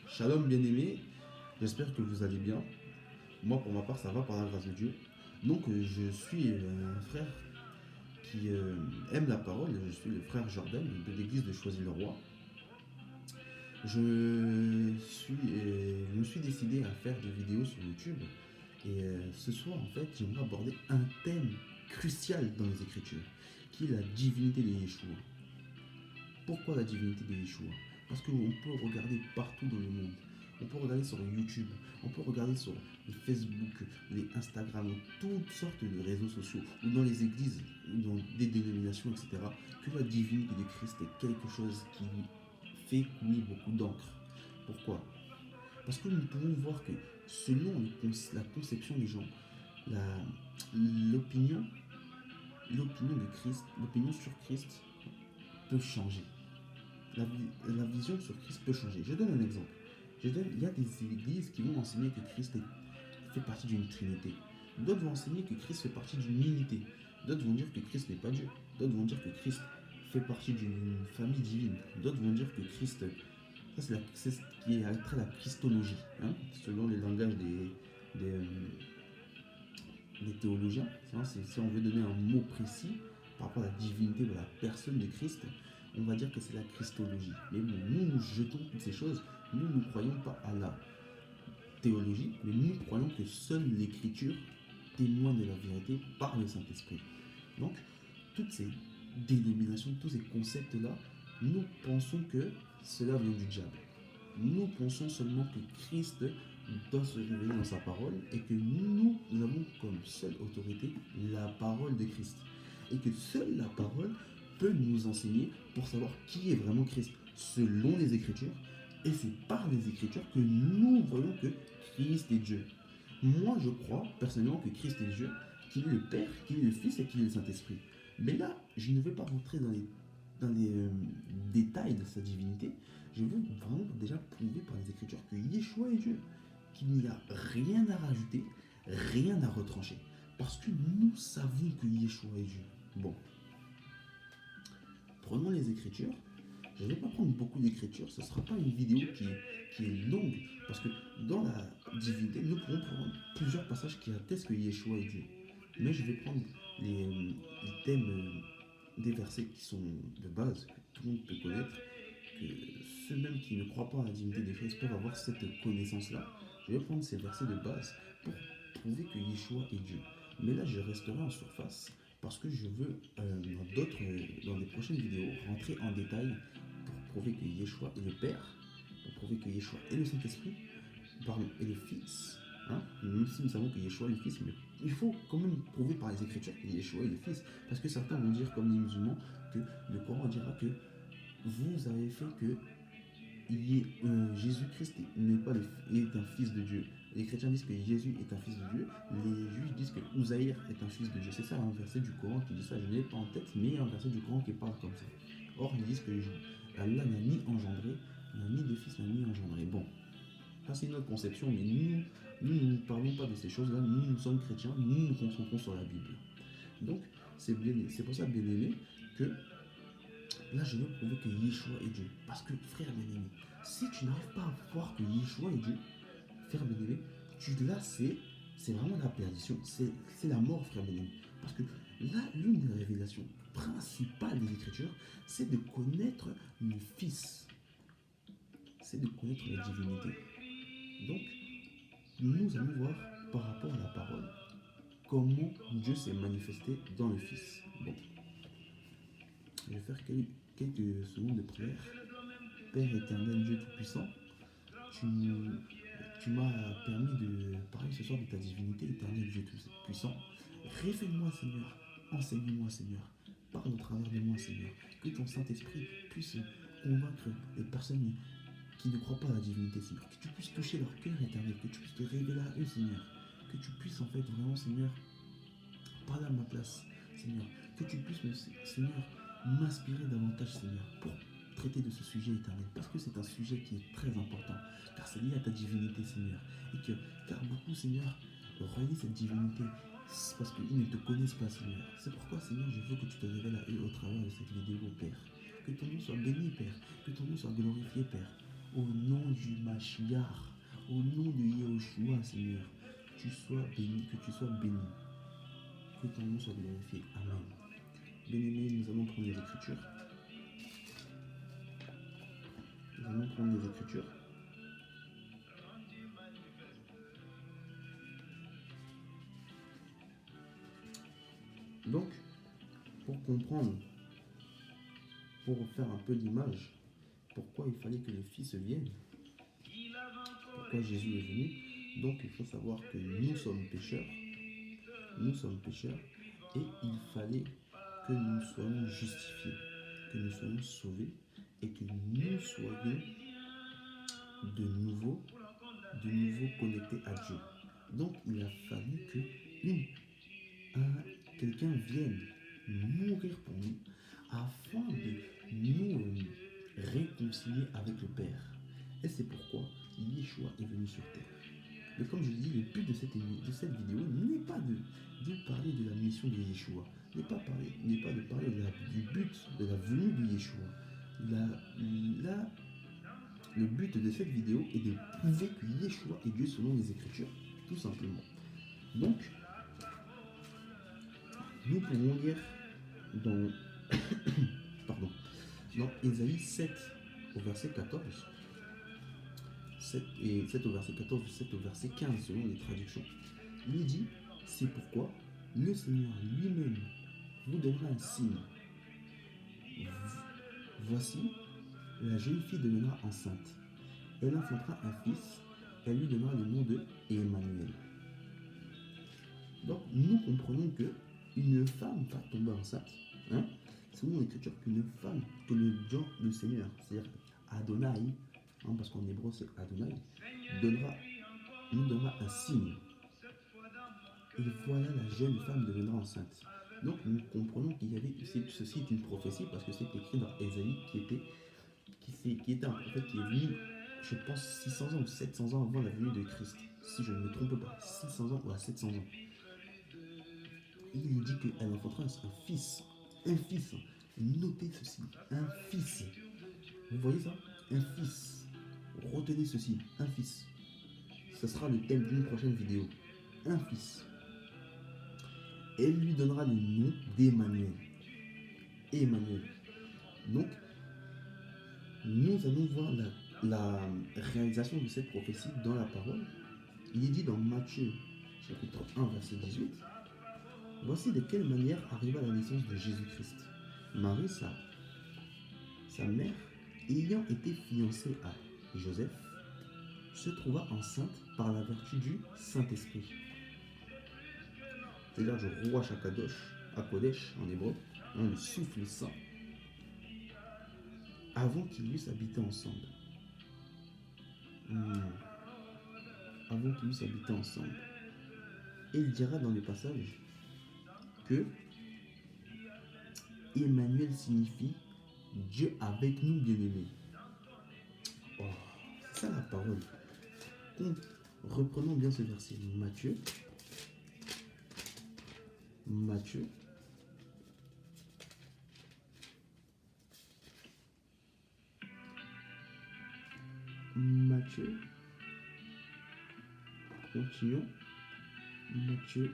Shalom bien-aimé, j'espère que vous allez bien. Moi pour ma part ça va par la grâce de Dieu. Donc je suis un frère qui aime la parole, je suis le frère Jordan de l'église de Choisy-le-Roi. Je me suis décidé à faire des vidéos sur YouTube et ce soir en fait j'aimerais aborder un thème crucial dans les Écritures qui est la divinité de Yeshua. Pourquoi la divinité de Yeshua? Parce qu'on peut regarder partout dans le monde. On peut regarder sur YouTube, on peut regarder sur les Facebook, les Instagram, toutes sortes de réseaux sociaux, ou dans les églises, ou dans des dénominations, etc., que la divinité de Christ est quelque chose qui fait couler beaucoup d'encre. Pourquoi? Parce que nous pouvons voir que selon la conception des gens, l'opinion l'opinion de Christ, l'opinion sur Christ peut changer. La vision sur Christ peut changer. Je donne un exemple. Il y a des églises qui vont enseigner que fait partie d'une trinité. D'autres vont enseigner que Christ fait partie d'une unité. D'autres vont dire que Christ n'est pas Dieu. D'autres vont dire que Christ fait partie d'une famille divine. D'autres vont dire que Christ, c'est ce qui est après la christologie, hein, selon les langages des, euh, des théologiens. Si on veut donner un mot précis par rapport à la divinité de la personne de Christ, on va dire que c'est la christologie. Mais bon, nous jetons toutes ces choses. Nous ne croyons pas à la théologie, mais nous croyons que seule l'écriture témoigne de la vérité par le Saint-Esprit. Donc, toutes ces dénominations, tous ces concepts-là, nous pensons que cela vient du diable. Nous pensons seulement que Christ doit se révéler dans sa parole et que nous avons comme seule autorité la parole de Christ. Et que seule la parole peut nous enseigner pour savoir qui est vraiment Christ selon les Écritures. Et c'est par les Écritures que nous voyons que Christ est Dieu. Moi, je crois personnellement que Christ est Dieu, qu'il est le Père, qu'il est le Fils et qu'il est le Saint-Esprit. Mais là, je ne vais pas rentrer dans les détails de sa divinité. Je veux vraiment déjà prouver par les Écritures que Yeshua est Dieu, qu'il n'y a rien à rajouter, rien à retrancher. Parce que nous savons que Yeshua est Dieu. Bon, prenons les Écritures. Je ne vais pas prendre beaucoup d'écritures, ce ne sera pas une vidéo qui est longue, parce que dans la divinité, nous pouvons prendre plusieurs passages qui attestent que Yeshua est Dieu. Mais je vais prendre les thèmes des versets qui sont de base, que tout le monde peut connaître, que ceux même qui ne croient pas à la divinité de Christ peuvent avoir cette connaissance-là. Je vais prendre ces versets de base pour prouver que Yeshua est Dieu. Mais là, je resterai en surface parce que je veux, dans des prochaines vidéos, rentrer en détail pour prouver que Yeshua est le Père, pour prouver que Yeshua est le Saint-Esprit, pardon, et le Fils. Hein? Même si nous savons que Yeshua est le Fils, mais il faut quand même prouver par les Écritures que Yeshua est le Fils. Parce que certains vont dire, comme les musulmans, que le Coran dira que vous avez fait que Jésus-Christ est un fils de Dieu. Les chrétiens disent que Jésus est un fils de Dieu. Les juifs disent que Uzaïr est un fils de Dieu. C'est ça un verset du Coran qui dit ça. Je ne l'ai pas en tête, mais il y a un verset du Coran qui parle comme ça. Or, ils disent que Allah n'a ni engendré, n'a ni de fils, n'a ni engendré. Bon, ça c'est notre conception, mais nous ne parlons pas de ces choses-là. Nous sommes chrétiens, nous nous concentrons sur la Bible. Donc, c'est pour ça, bien aimé, que là, je veux prouver que Yeshua est Dieu. Parce que, frère bien-aimé, si tu n'arrives pas à voir que Yeshua est Dieu, frère bien-aimé, là, c'est vraiment la perdition. C'est la mort, frère bien-aimé. Parce que là, l'une des révélations principales des Écritures, c'est de connaître le Fils. C'est de connaître la divinité. Donc, nous allons voir par rapport à la parole comment Dieu s'est manifesté dans le Fils. Bon, je vais faire quelques secondes de prière. Père éternel, Dieu Tout-Puissant, tu, tu m'as permis de parler ce soir de ta divinité, éternel Dieu Tout-Puissant. Révèle-moi, Seigneur. Enseigne-moi, Seigneur. Parle au travers de moi, Seigneur. Que ton Saint-Esprit puisse convaincre les personnes qui ne croient pas à la divinité, Seigneur. Que tu puisses toucher leur cœur éternel. Que tu puisses te révéler à eux, Seigneur. Que tu puisses, en fait, vraiment, Seigneur, parler à ma place, Seigneur. Que tu puisses, Seigneur, m'inspirer davantage, Seigneur, pour traiter de ce sujet éternel, parce que c'est un sujet qui est très important, car c'est lié à ta divinité, Seigneur, car beaucoup, Seigneur, relient cette divinité parce qu'ils ne te connaissent pas, Seigneur. C'est pourquoi, Seigneur, je veux que tu te révèles à eux au travers de cette vidéo, Père. Que ton nom soit béni, Père, que ton nom soit glorifié, Père. au nom du Mashiach, au nom de Yahushua, Seigneur, tu sois béni, que tu sois béni, que ton nom soit glorifié. Amen. Bien-aimés, nous allons prendre les Écritures. Nous allons prendre les Écritures. Donc, pour comprendre, pour faire un peu l'image, pourquoi il fallait que le Fils vienne, pourquoi Jésus est venu. Donc il faut savoir que nous sommes pécheurs, et il fallait que nous soyons justifiés, que nous soyons sauvés et que nous soyons de nouveau connectés à Dieu. Donc il a fallu que quelqu'un vienne mourir pour nous afin de nous réconcilier avec le Père. Et c'est pourquoi Yeshua est venu sur terre. Mais comme je dis, le but de cette vidéo n'est pas de parler de la mission de Yeshua, n'est pas de parler du but de la venue de Yeshua. Le but de cette vidéo est de prouver que Yeshua est Dieu selon les Écritures, tout simplement. Donc, nous pouvons lire dans Ésaïe 7 au verset 14, 7 au verset 14, 7 au verset 15 selon les traductions. Il dit, c'est pourquoi le Seigneur lui-même vous donnera un signe. Voici, la jeune fille deviendra enceinte. Elle enfantera un fils, elle lui donnera le nom de Emmanuel. Donc nous comprenons que une femme va tomber enceinte, selon l'écriture, qu'une femme, que le Seigneur, c'est-à-dire Adonai, parce qu'en hébreu c'est Adonai, nous donnera un signe. Et voilà, la jeune femme deviendra enceinte. Donc nous comprenons qu'il y avait, ceci est une prophétie, parce que c'est écrit dans Ésaïe, qui était un prophète qui est venu, je pense, 600 ans ou 700 ans avant la venue de Christ, si je ne me trompe pas, 600 ans ou à 700 ans. Et il dit qu'elle enfantera un fils. Notez ceci, un fils. Vous voyez ça? Un fils. Retenez ceci, un fils. Ce sera le thème d'une prochaine vidéo. Un fils. Elle lui donnera le nom d'Emmanuel. Emmanuel. Donc, nous allons voir la réalisation de cette prophétie dans la parole. Il est dit dans Matthieu, chapitre 1, verset 18. Voici de quelle manière arriva la naissance de Jésus-Christ. Marie, sa mère, ayant été fiancée à Joseph, se trouva enceinte par la vertu du Saint-Esprit. C'est-à-dire du roi Hakodesh en hébreu, le souffle saint, avant qu'ils eussent habité ensemble. Avant qu'ils eussent habité ensemble. Et il dira dans le passage que Emmanuel signifie Dieu avec nous, bien-aimés. Oh, c'est ça la parole. Reprenons bien ce verset. Matthieu. Continuons. Matthieu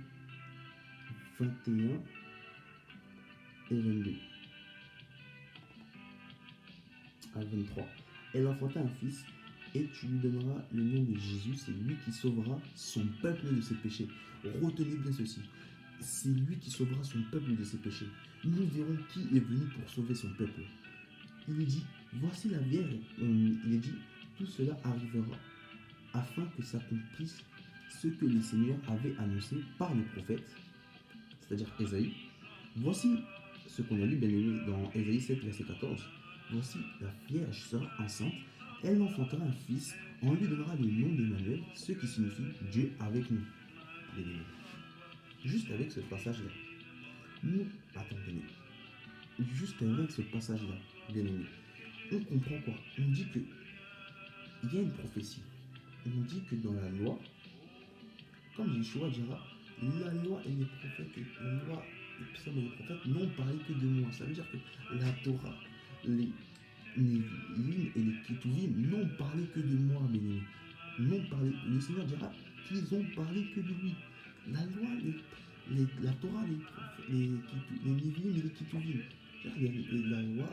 21 et 22 à 23. Elle enfanta un fils et tu lui donneras le nom de Jésus. C'est lui qui sauvera son peuple de ses péchés. Retenez bien ceci. C'est lui qui sauvera son peuple de ses péchés. Nous verrons qui est venu pour sauver son peuple. Il est dit, voici la Vierge. Il est dit, tout cela arrivera afin que s'accomplisse ce que le Seigneur avait annoncé par le prophète, c'est-à-dire Ésaïe. Voici ce qu'on a lu, bien aimé, dans Ésaïe 7, verset 14. Voici, la Vierge sera enceinte, elle enfantera un fils, on lui donnera le nom d'Emmanuel, ce qui signifie Dieu avec nous. Bien aimé. Juste avec ce passage-là, juste avec ce passage-là, bien aimé, on comprend quoi? On dit que il y a une prophétie. On dit que dans la loi, comme Yeshua dira, la loi et les prophètes, les psaumes et les prophètes n'ont parlé que de moi. Ça veut dire que la Torah, Névi'im et les Ketuvim n'ont parlé que de moi, bien-aimé. N'ont parlé. Le Seigneur dira qu'ils ont parlé que de lui. La loi, la Torah, les Névi'im et les Ketuvim. La loi,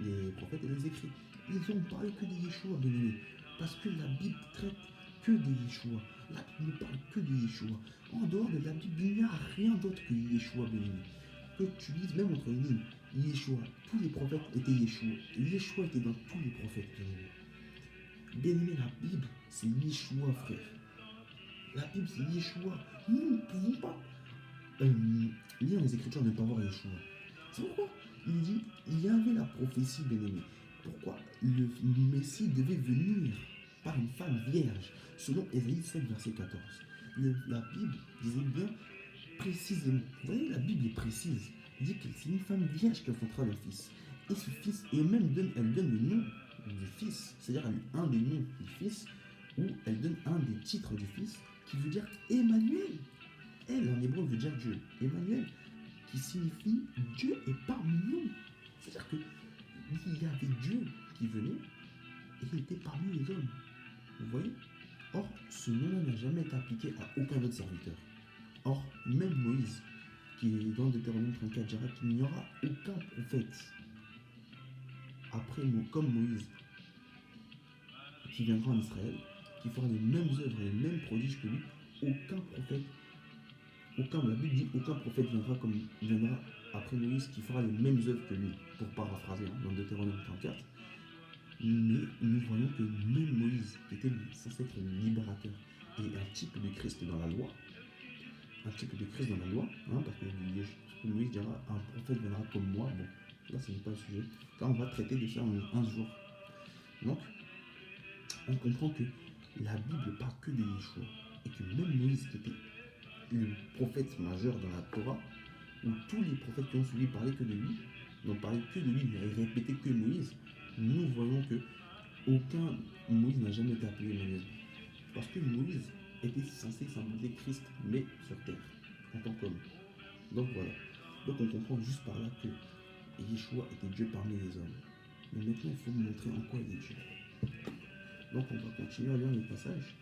les prophètes et les écrits. Ils ont parlé que de Yeshua, bien-aimé. Parce que la Bible traite que de Yeshua. La Bible ne parle que de Yeshua. En dehors de la Bible, il n'y a rien d'autre que Yeshua, bien-aimé. Que tu lises même entre les lignes, Yeshua, tous les prophètes étaient Yeshua. Yeshua était dans tous les prophètes, bien-aimé. Bien-aimé, la Bible, c'est Yeshua, frère. La Bible, c'est Yeshua. Nous ne pouvons pas lire les Écritures et ne pas voir Yeshua. C'est pourquoi il dit, il y avait la prophétie, bien-aimé. Pourquoi le Messie devait venir par une femme vierge, selon Ésaïe 7, verset 14. La Bible disait bien précisément. Vous voyez, la Bible est précise. Il dit que c'est une femme vierge qui enfantera le fils. Et ce fils, et même elle donne le nom du fils, c'est-à-dire un des noms du fils, ou elle donne un des titres du fils, qui veut dire Emmanuel. Elle, en hébreu, veut dire Dieu. Emmanuel, qui signifie Dieu est parmi nous. C'est-à-dire qu'il y avait Dieu qui venait, et il était parmi les hommes. Vous voyez? Or, ce nom n'a jamais été appliqué à aucun autre serviteur. Or, même Moïse, qui est dans Deutéronome 34, dira qu'il n'y aura aucun prophète après comme Moïse qui viendra en Israël, qui fera les mêmes œuvres et les mêmes prodiges que lui. Aucun prophète, la Bible dit aucun prophète viendra après Moïse qui fera les mêmes œuvres que lui, pour paraphraser dans Deutéronome 34. Mais nous voyons que même Moïse, qui était censé être le libérateur et un type de Christ dans la loi, parce que Moïse dira un prophète viendra comme moi. Bon, là ce n'est pas le sujet. Là on va traiter de ça en 1 jour. Donc, on comprend que la Bible parle que de Yeshua et que même Moïse, qui était le prophète majeur dans la Torah, où tous les prophètes qui ont suivi parlaient que de lui, n'ont parlé que de lui, ils répétaient que Moïse. Nous voyons que aucun Moïse n'a jamais été appelé Emmanuel. Parce que Moïse était censé symboliser Christ, mais sur terre, en tant qu'homme. Donc voilà. Donc on comprend juste par là que Yeshua était Dieu parmi les hommes. Mais maintenant, il faut montrer en quoi il est Dieu. Donc on va continuer à lire le passage.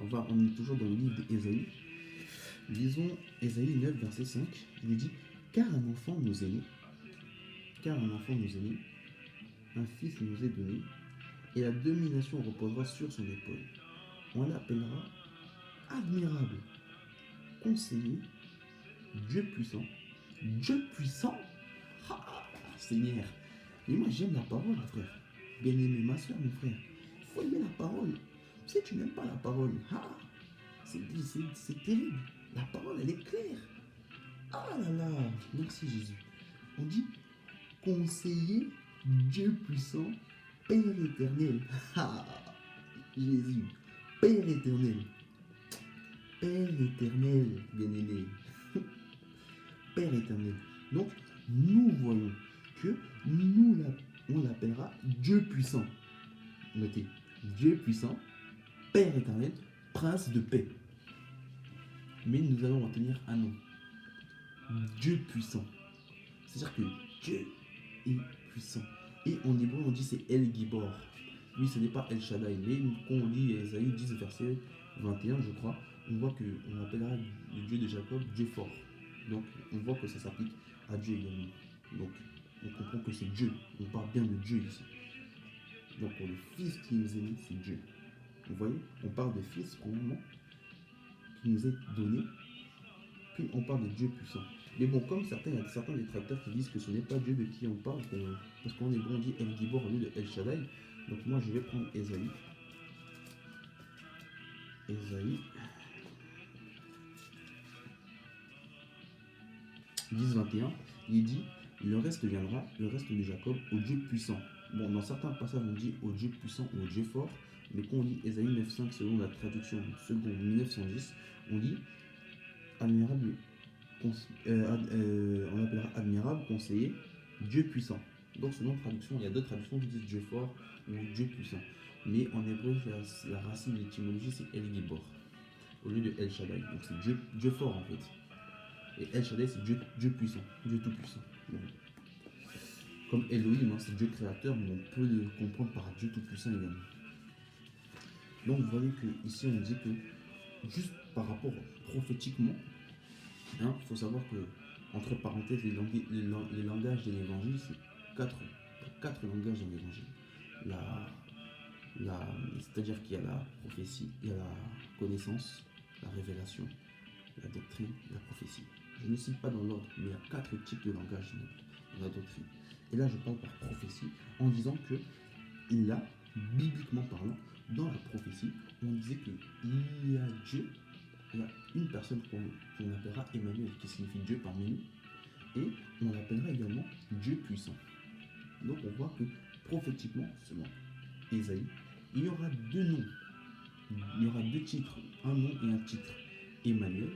On est toujours dans le livre d'Ésaïe. Lisons Ésaïe 9, verset 5. Il est dit, car un enfant nous est né, un fils nous est donné, et la domination reposera sur son épaule. On l'appellera admirable, conseiller, Dieu puissant. Dieu puissant? Ah, Seigneur. Mais moi j'aime la parole, frère. Bien aimé, ma soeur, mon frère. Il faut aimer la parole. Si tu n'aimes pas la parole, c'est terrible. La parole, elle est claire. Ah là là, merci Jésus. On dit conseiller, Dieu puissant, Père éternel. Ah, Jésus, Père éternel. Père éternel, bien-aimé. Père éternel. Donc, nous voyons que on l'appellera Dieu puissant. Notez, Dieu puissant, Père éternel, Prince de paix. Mais nous allons retenir un nom. Dieu puissant. C'est-à-dire que Dieu est puissant. Et en hébreu, on dit c'est El Gibor. Oui, ce n'est pas El Shaddai. Mais quand on lit Ésaïe 10, verset 21, je crois, on voit qu'on appellera le Dieu de Jacob Dieu fort. Donc, on voit que ça s'applique à Dieu également. Donc, on comprend que c'est Dieu. On parle bien de Dieu ici. Donc, pour le Fils qui nous est né, c'est Dieu. Vous voyez, on parle de Fils, premièrement, qui nous est donné. Puis, on parle de Dieu puissant. Mais bon, comme il y a certains détracteurs qui disent que ce n'est pas Dieu de qui on parle, parce qu'en hébreu, on dit El Gibor au lieu de El Shaddai. Donc, moi, je vais prendre Ésaïe. Ésaïe 10, 21, il dit, le reste viendra, le reste de Jacob, au Dieu puissant. Bon, dans certains passages, on dit au Dieu puissant ou au Dieu fort, mais quand on lit Ésaïe 9.5, selon la traduction seconde 1910, on dit admirable, on appellera admirable, conseiller, Dieu puissant. Donc, selon traduction, il y a d'autres traductions qui disent Dieu fort ou Dieu puissant. Mais en hébreu, la racine de l'étymologie, c'est El Gibor, au lieu de El Shaddai. Donc, c'est Dieu fort en fait. Et El Shaddai, c'est Dieu puissant, Dieu tout puissant. Bon. comme Elohim, hein, c'est Dieu créateur, mais on peut le comprendre par Dieu Tout-Puissant également. Donc vous voyez que ici on dit que, juste par rapport prophétiquement, il faut savoir que, entre parenthèses, les langages de l'évangile, c'est quatre langages dans l'évangile. C'est-à-dire qu'il y a la prophétie, il y a la connaissance, la révélation, la doctrine, la prophétie. Je ne cite pas dans l'ordre, mais il y a 4 types de langage dans la doctrine. Et là, je parle par prophétie en disant que là, bibliquement parlant, dans la prophétie, on disait qu'il y a Dieu, il y a une personne qu'on appellera Emmanuel, qui signifie Dieu parmi nous, et on l'appellera également Dieu puissant. Donc on voit que prophétiquement, selon Ésaïe, il y aura 2 noms, il y aura 2 titres, un nom et un titre, Emmanuel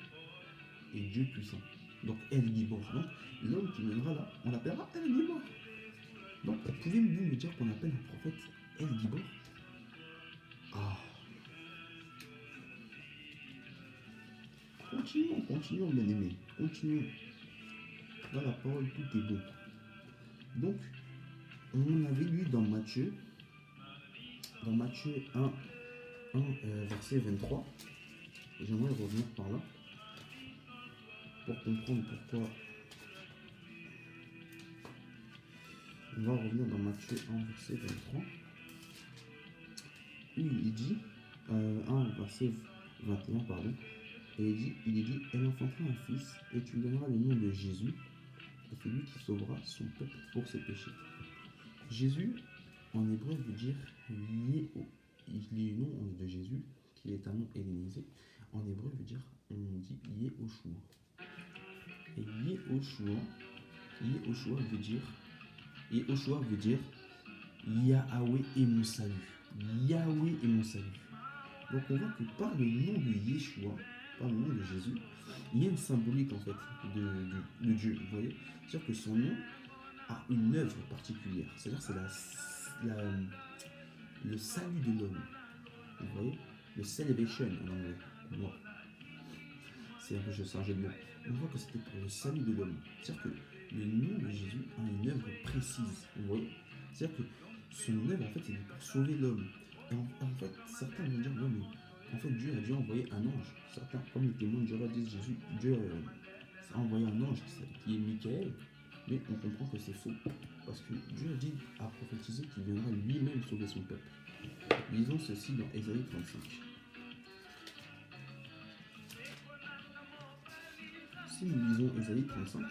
et Dieu puissant. Donc El Gibor. Donc l'homme qui viendra là, on l'appellera El Gibor. Donc pouvez-vous me dire qu'on appelle un prophète El Gibor? Ah. Continuons, bien aimé. Continuons. Dans la parole, tout est bon. Donc, on avait lu dans Matthieu 1, verset 23. J'aimerais revenir par là pour comprendre pourquoi. On va revenir dans Matthieu 1, verset 23. Il dit, 1, verset 21, pardon. Et il est dit, elle enfantera un fils, et tu lui donneras le nom de Jésus, et c'est lui qui sauvera son peuple pour ses péchés. Jésus, en hébreu, veut dire Yého. Le nom de Jésus, qui est un nom hellénisé, en hébreu veut dire, on dit Yehoshua. Et Yehoshua veut dire Yahweh est mon salut. Yahweh est mon salut. Donc on voit que par le nom de Yeshua, par le nom de Jésus, il y a une symbolique en fait de Dieu. Vous voyez, c'est-à-dire que son nom a une œuvre particulière. C'est-à-dire que c'est le salut de l'homme. Vous voyez, le salvation en anglais. Bon. C'est un peu juste un jeu de mots. On voit que c'était pour le salut de l'homme. C'est-à-dire que le nom de Jésus a une œuvre précise. Vous voyez, c'est-à-dire que son œuvre en fait c'est pour sauver l'homme. Et en fait, certains vont dire non mais en fait Dieu a dû envoyer un ange. Certains, comme les témoins de Jéhovah disent Jésus, Dieu a envoyé un ange qui est Michael. Mais on comprend que c'est faux. Parce que Dieu a prophétisé qu'il viendra lui-même sauver son peuple. Lisons ceci dans Ésaïe 35. Si nous lisons Ésaïe 35,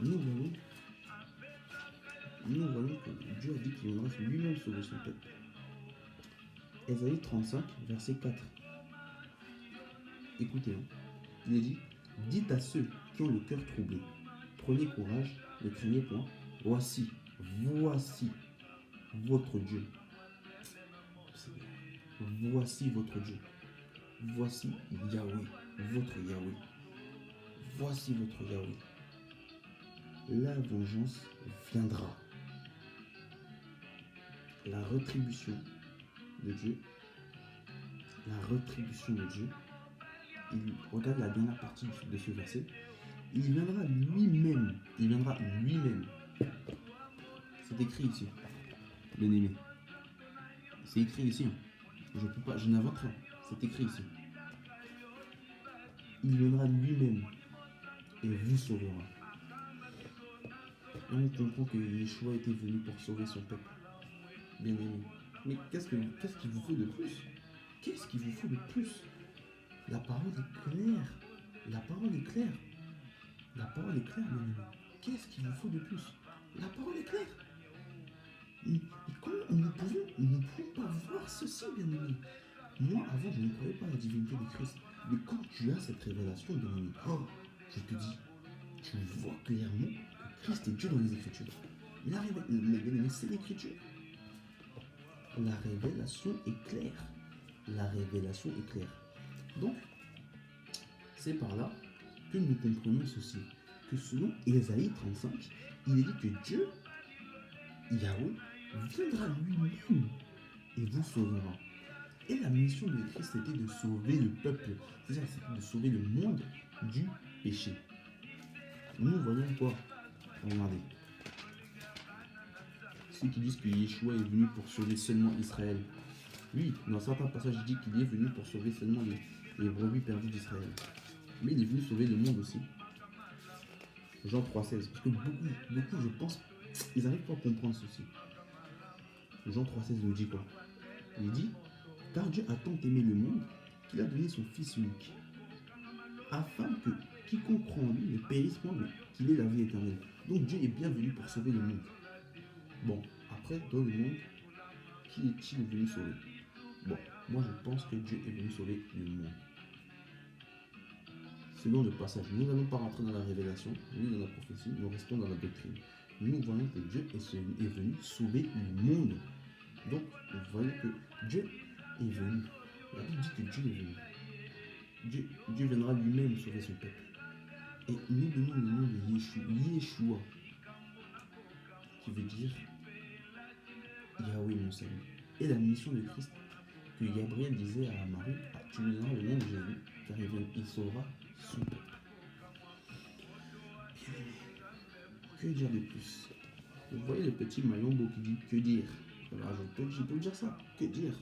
nous voyons que Dieu a dit qu'il viendra lui-même sauver son peuple. Ésaïe 35, verset 4. Écoutez, il est dit, dites à ceux qui ont le cœur troublé, prenez courage, ne craignez point, voici votre Dieu. Voici votre Dieu. Voici Yahweh, votre Yahweh. Voici votre Yahweh. La vengeance viendra. La rétribution de Dieu. Regarde la dernière partie de ce verset. Il viendra lui-même. C'est écrit ici. Bien aimé. C'est écrit ici. Je n'invente rien. C'est écrit ici. Il viendra lui-même et vous sauvera. On comprend que Yeshua était venu pour sauver son peuple. Bien aimé. Mais qu'est-ce qu'il vous faut de plus? Qu'est-ce qu'il vous faut de plus? La parole est claire. La parole est claire, bien aimé. Qu'est-ce qu'il vous faut de plus? La parole est claire. Et comment nous ne pouvons pas voir ceci, bien aimé? Moi, avant, je ne croyais pas à la divinité de Christ. Mais quand tu as cette révélation, bien aimé, je te dis, tu vois clairement que Christ est Dieu dans les Écritures. Bien aimé, c'est l'Écriture. La révélation est claire. Donc, c'est par là que nous comprenons ceci. Que selon Ésaïe 35, il est dit que Dieu, Yahweh, viendra lui-même et vous sauvera. Et la mission de Christ était de sauver le peuple, c'est-à-dire c'était de sauver le monde du péché. Nous voyons quoi? Regardez. ceux qui disent que Yeshua est venu pour sauver seulement Israël. Oui, dans certains passages, il dit qu'il est venu pour sauver seulement les brebis perdues d'Israël. Mais il est venu sauver le monde aussi. Jean 3,16. Parce que beaucoup, je pense, ils n'arrivent pas à comprendre ceci. Jean 3,16 nous dit quoi? Il dit, car Dieu a tant aimé le monde qu'il a donné son Fils unique, afin que quiconque croit en lui ne périsse point, mais qu'il ait la vie éternelle. Donc Dieu est bien venu pour sauver le monde. Bon, après, dans le monde, qui est-il venu sauver? Bon, moi je pense que Dieu est venu sauver le monde. Selon le passage, nous n'allons pas rentrer dans la révélation, ni dans la prophétie, nous restons dans la doctrine. Nous voyons que Dieu est venu sauver le monde. Donc, vous voyez que Dieu est venu. La Bible dit que Dieu est venu. Dieu viendra lui-même sauver son peuple. Et nous donnons le nom de Yeshua, qui veut dire Yahweh mon salut. Et la mission de Christ, que Gabriel disait à Marie, tu lui donneras le nom de Jésus, car il sauvera son peuple. Que dire de plus? Vous voyez le petit Mayombo qui dit que dire? Alors je peux dire ça. Que dire?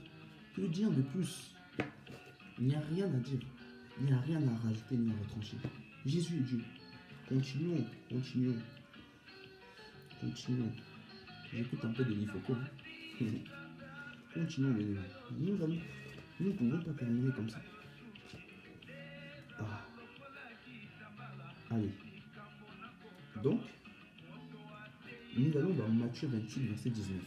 Que dire de plus? Il n'y a rien à dire. Il n'y a rien à rajouter ni à retrancher. Jésus est Dieu. Continuons. J'écoute un peu de l'Ifoko. Continuons, les amis. Nous ne pouvons pas terminer comme ça. Ah. Allez. Donc, nous allons dans Matthieu 28, verset 19.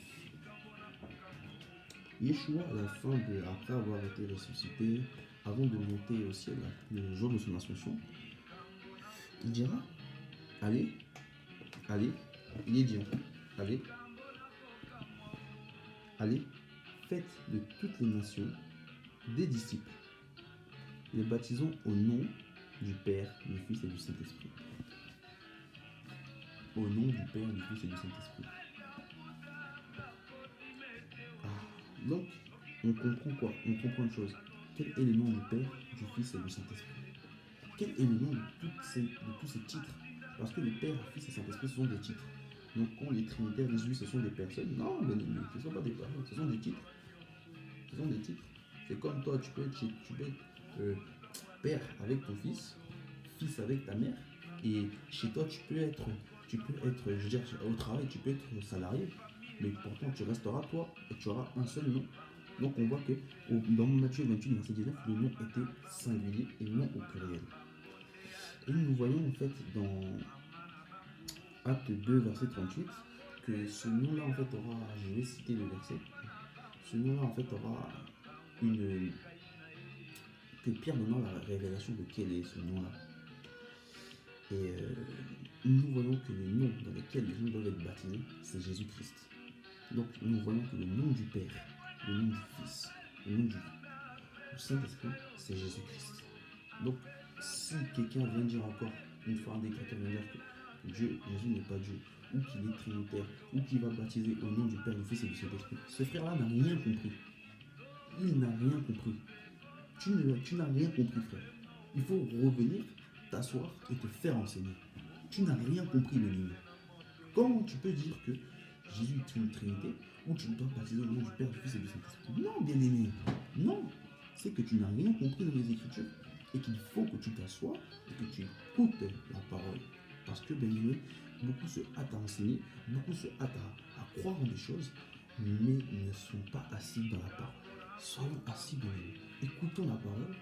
Yeshua, à la fin après avoir été ressuscité, avant de monter au ciel, le jour de son ascension, il dira, allez, il est dit, allez, faites de toutes les nations des disciples, les baptisons au nom du Père, du Fils et du Saint-Esprit. Au nom du Père, du Fils et du Saint-Esprit. Donc, on comprend quoi? On comprend une chose. Quel est le nom du Père, du Fils et du Saint-Esprit? Quel est le nom de tous ces titres? Parce que le Père, le Fils et le Saint-Esprit, ce sont des titres. Donc, quand les Trinitaires disent oui, ce sont des personnes, non, ce ne sont pas des personnes, ce sont des titres. Ce sont des titres. C'est comme toi, tu peux être père avec ton fils avec ta mère, et chez toi, tu peux être, je veux dire, au travail, tu peux être salarié, mais pourtant, tu resteras toi, et tu auras un seul nom. Donc, on voit que dans Matthieu 28, verset 19, le nom était singulier et non au pluriel. Et nous voyons en fait dans Acte 2, verset 38, que ce nom-là en fait aura, je vais citer le verset, ce nom-là en fait aura que Pierre donnant la révélation de quel est ce nom-là. Et nous voyons que le nom dans lequel les gens doivent être baptisés, c'est Jésus-Christ. Donc nous voyons que le nom du Père, le nom du Fils, le nom du Saint-Esprit, c'est Jésus-Christ. Donc si quelqu'un vient dire encore, une fois un décréteur vient dire que Jésus n'est pas Dieu, ou qu'il est trinitaire, ou qu'il va baptiser au nom du Père, du Fils et du Saint-Esprit, ce frère-là n'a rien compris. Il n'a rien compris. Tu n'as rien compris, frère. Il faut revenir, t'asseoir et te faire enseigner. Tu n'as rien compris, le niveau. Comment tu peux dire que Jésus est une trinité, ou tu dois baptiser au nom du Père, du Fils et du Saint-Esprit? Non, bien aimé. Non. C'est que tu n'as rien compris dans les Écritures et qu'il faut que tu t'assoies et que tu écoutes la parole. Parce que, bien aimé, beaucoup se hâtent à enseigner, beaucoup se hâtent à croire en des choses, mais ne sont pas assis dans la parole. Soyons assis, bien aimé. Écoutons la parole,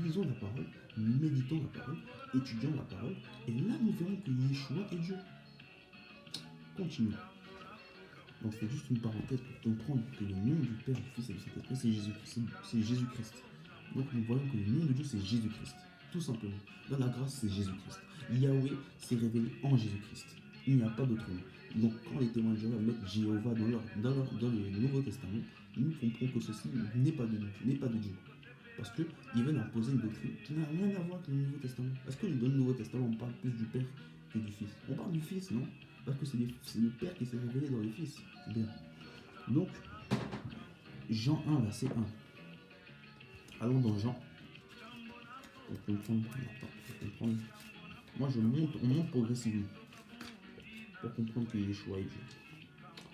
lisons la parole, méditons la parole, étudions la parole, et là nous verrons que Yeshua est Dieu. Continuons. Donc c'est juste une parenthèse pour comprendre que le nom du Père, du Fils et du Saint-Esprit, c'est Jésus-Christ. Donc nous voyons que le nom de Dieu, c'est Jésus-Christ. Tout simplement. Dans la grâce, c'est Jésus-Christ. Yahweh s'est révélé en Jésus-Christ. Il n'y a pas d'autre nom. Donc quand les témoins de Jéhovah mettent Jéhovah dans le Nouveau Testament, nous comprenons que ceci n'est pas de Dieu. Parce qu'ils veulent imposer une doctrine qui n'a rien à voir avec le Nouveau Testament. Parce que dans le Nouveau Testament, on parle plus du Père que du Fils. On parle du Fils, non? Parce que c'est le Père qui s'est révélé dans le Fils. Bien. Donc, Jean 1, verset 1. Allons dans Jean. Pour comprendre. Moi, on monte progressivement. Pour comprendre que Yeshua est Dieu.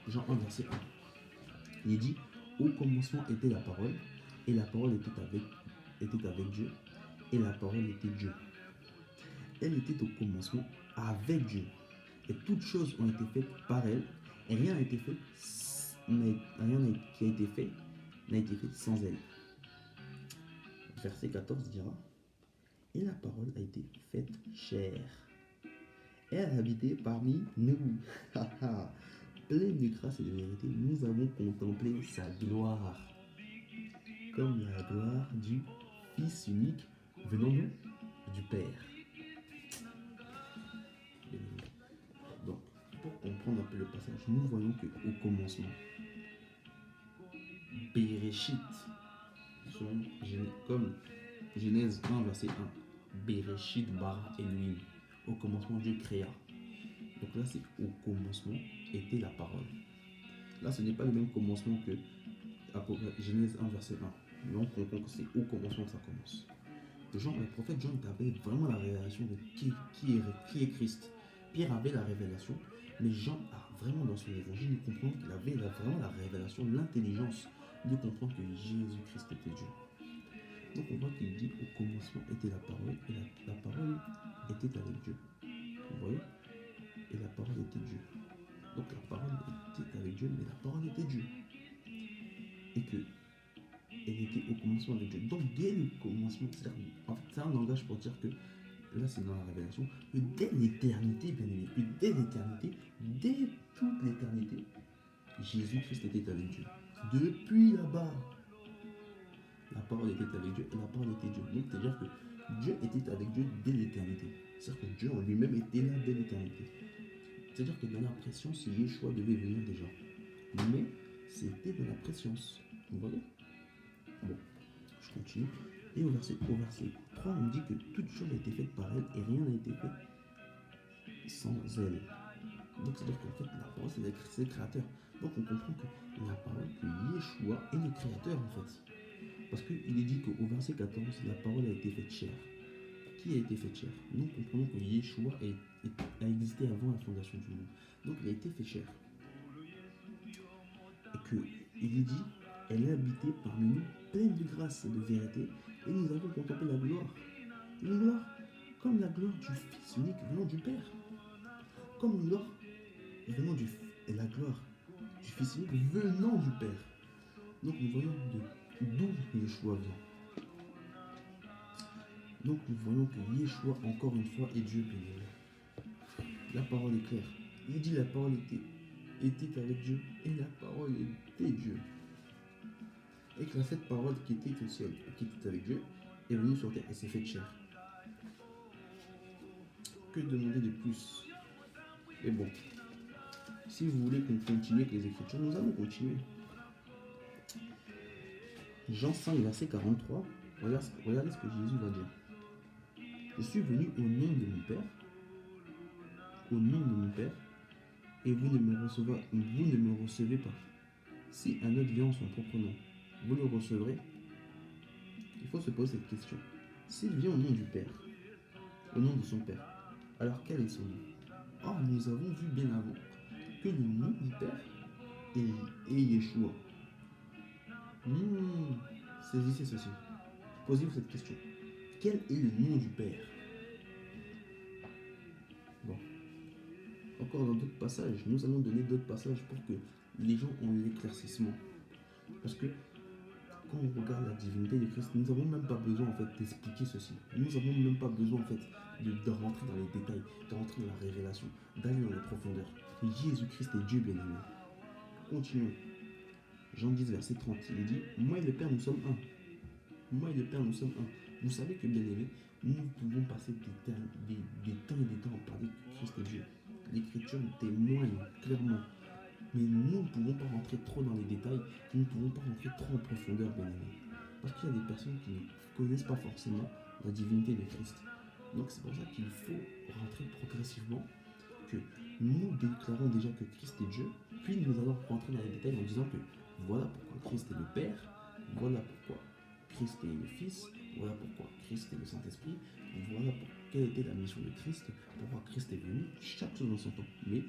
Jean 1, verset 1. Il dit, au commencement était la parole, et la parole était avec Dieu, et la parole était Dieu. Elle était au commencement avec Dieu. Et toutes choses ont été faites par elle, et rien n'a été fait, qui a été fait n'a été fait sans elle. Verset 14 dira, et la parole a été faite chair. Elle a habité parmi nous. Pleine de grâce et de vérité, nous avons contemplé sa gloire, comme la gloire du Fils unique venant nous du Père. Donc, pour comprendre un peu le passage, nous voyons qu'au commencement, Bereshit, comme Genèse 1, verset 1, Bereshit bara Elohim. Au commencement, Dieu créa. Donc là, c'est au commencement était la parole. Là, ce n'est pas le même commencement que Genèse 1, verset 1. Mais on comprend que c'est au commencement que ça commence. Le prophète Jean avait vraiment la révélation de qui est Christ. Pierre avait la révélation, mais Jean a vraiment dans son évangile de comprendre qu'il avait vraiment la révélation, l'intelligence de comprendre que Jésus-Christ était Dieu. Donc on voit qu'il dit au commencement était la parole, et la parole était avec Dieu. Vous voyez? Et la parole était Dieu. Donc la parole était avec Dieu, mais la parole était Dieu. Et que elle était au commencement avec Dieu. Donc dès le commencement, c'est un langage pour dire que, là c'est dans la révélation, que dès l'éternité, bien aimé, que dès l'éternité, dès toute l'éternité, Jésus-Christ était avec Dieu. Depuis là-bas, la parole était avec Dieu et la parole était Dieu. Donc c'est-à-dire que Dieu était avec Dieu dès l'éternité. C'est-à-dire que Dieu en lui-même était là dès l'éternité. C'est-à-dire que dans la préscience, Yeshua devait venir déjà. Mais c'était de la préscience. Vous voyez? Bon, je continue. Et au verset 3, on dit que toute chose a été faite par elle et rien n'a été fait sans elle. Donc c'est-à-dire qu'en fait, la parole, c'est le créateur. Donc on comprend que la parole, que Yeshua est le créateur en fait. Parce qu'il est dit qu'au verset 14, la parole a été faite chair. Qui a été faite chair? Nous comprenons que Yeshua a existé avant la fondation du monde. Donc il a été fait chair. Et qu'il est dit, elle a habité parmi nous, pleine de grâce et de vérité, et nous avons contemplé la gloire. Une gloire comme la gloire du Fils unique venant du Père. Comme une gloire venant la gloire du Fils unique venant du Père. Donc nous voyons d'où Yeshua vient. Donc nous voyons que Yeshua, encore une fois, est Dieu béni. La parole est claire. Il dit la parole était avec Dieu et la parole était Dieu. Et que cette parole qui était au ciel et qui était avec Dieu est venue sur terre et s'est faite chair. Que demander de plus? Et bon, si vous voulez qu'on continue avec les Écritures, nous allons continuer. Jean 5, verset 43, regardez ce que Jésus va dire. Je suis venu au nom de mon Père, et vous ne me recevez pas. Si un autre vient en son propre nom, vous le recevrez? Il faut se poser cette question. S'il vient au nom du Père, au nom de son Père, alors quel est son nom? Or, nous avons vu bien avant que le nom du Père est Yeshua. Saisissez ceci. Posez-vous cette question. Quel est le nom du Père? Bon. Encore dans d'autres passages, nous allons donner d'autres passages pour que les gens aient l'éclaircissement. Parce que quand on regarde la divinité de Christ, nous n'avons même pas besoin en fait d'expliquer ceci. Nous n'avons même pas besoin en fait de rentrer dans les détails, de rentrer dans la révélation, d'aller dans les profondeurs. Jésus-Christ est Dieu bien-aimé. Continuons. Jean 10, verset 30, il dit, moi et le Père, nous sommes un. Moi et le Père, nous sommes un. Vous savez que, bien-aimé, nous pouvons passer des temps et des temps à parler que Christ est Dieu. L'Écriture témoigne clairement. Mais nous ne pouvons pas rentrer trop dans les détails, nous ne pouvons pas rentrer trop en profondeur, bien-aimé. Parce qu'il y a des personnes qui ne connaissent pas forcément la divinité de Christ. Donc c'est pour ça qu'il faut rentrer progressivement, que nous déclarons déjà que Christ est Dieu, puis nous allons rentrer dans les détails en disant que voilà pourquoi Christ est le Père, voilà pourquoi Christ est le Fils, voilà pourquoi Christ est le Saint-Esprit, voilà quelle était la mission de Christ, pourquoi Christ est venu, chaque chose dans son temps. Mais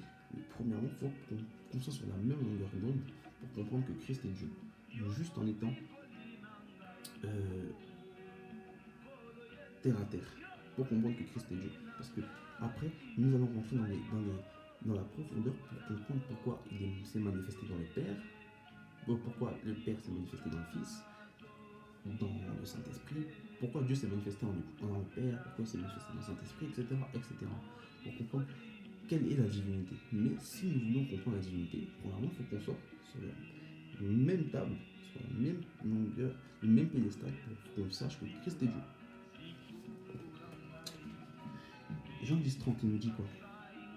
Premièrement, il faut qu'on soit sur la même longueur d'onde pour comprendre que Christ est Dieu. Juste en étant terre à terre, pour comprendre que Christ est Dieu. Parce que après, nous allons rentrer dans la profondeur pour comprendre pourquoi il s'est manifesté dans le Père, pourquoi le Père s'est manifesté dans le Fils, dans le Saint-Esprit, pourquoi Dieu s'est manifesté en le Père, pourquoi il s'est manifesté dans le Saint-Esprit, etc., etc. Pour comprendre quelle est la divinité. Mais si nous voulons comprendre la divinité, premièrement, il faut qu'on soit sur la même table, sur la même longueur, le même pédestal, pour qu'on sache que Christ est Dieu. Jean 10, 30, il nous dit quoi?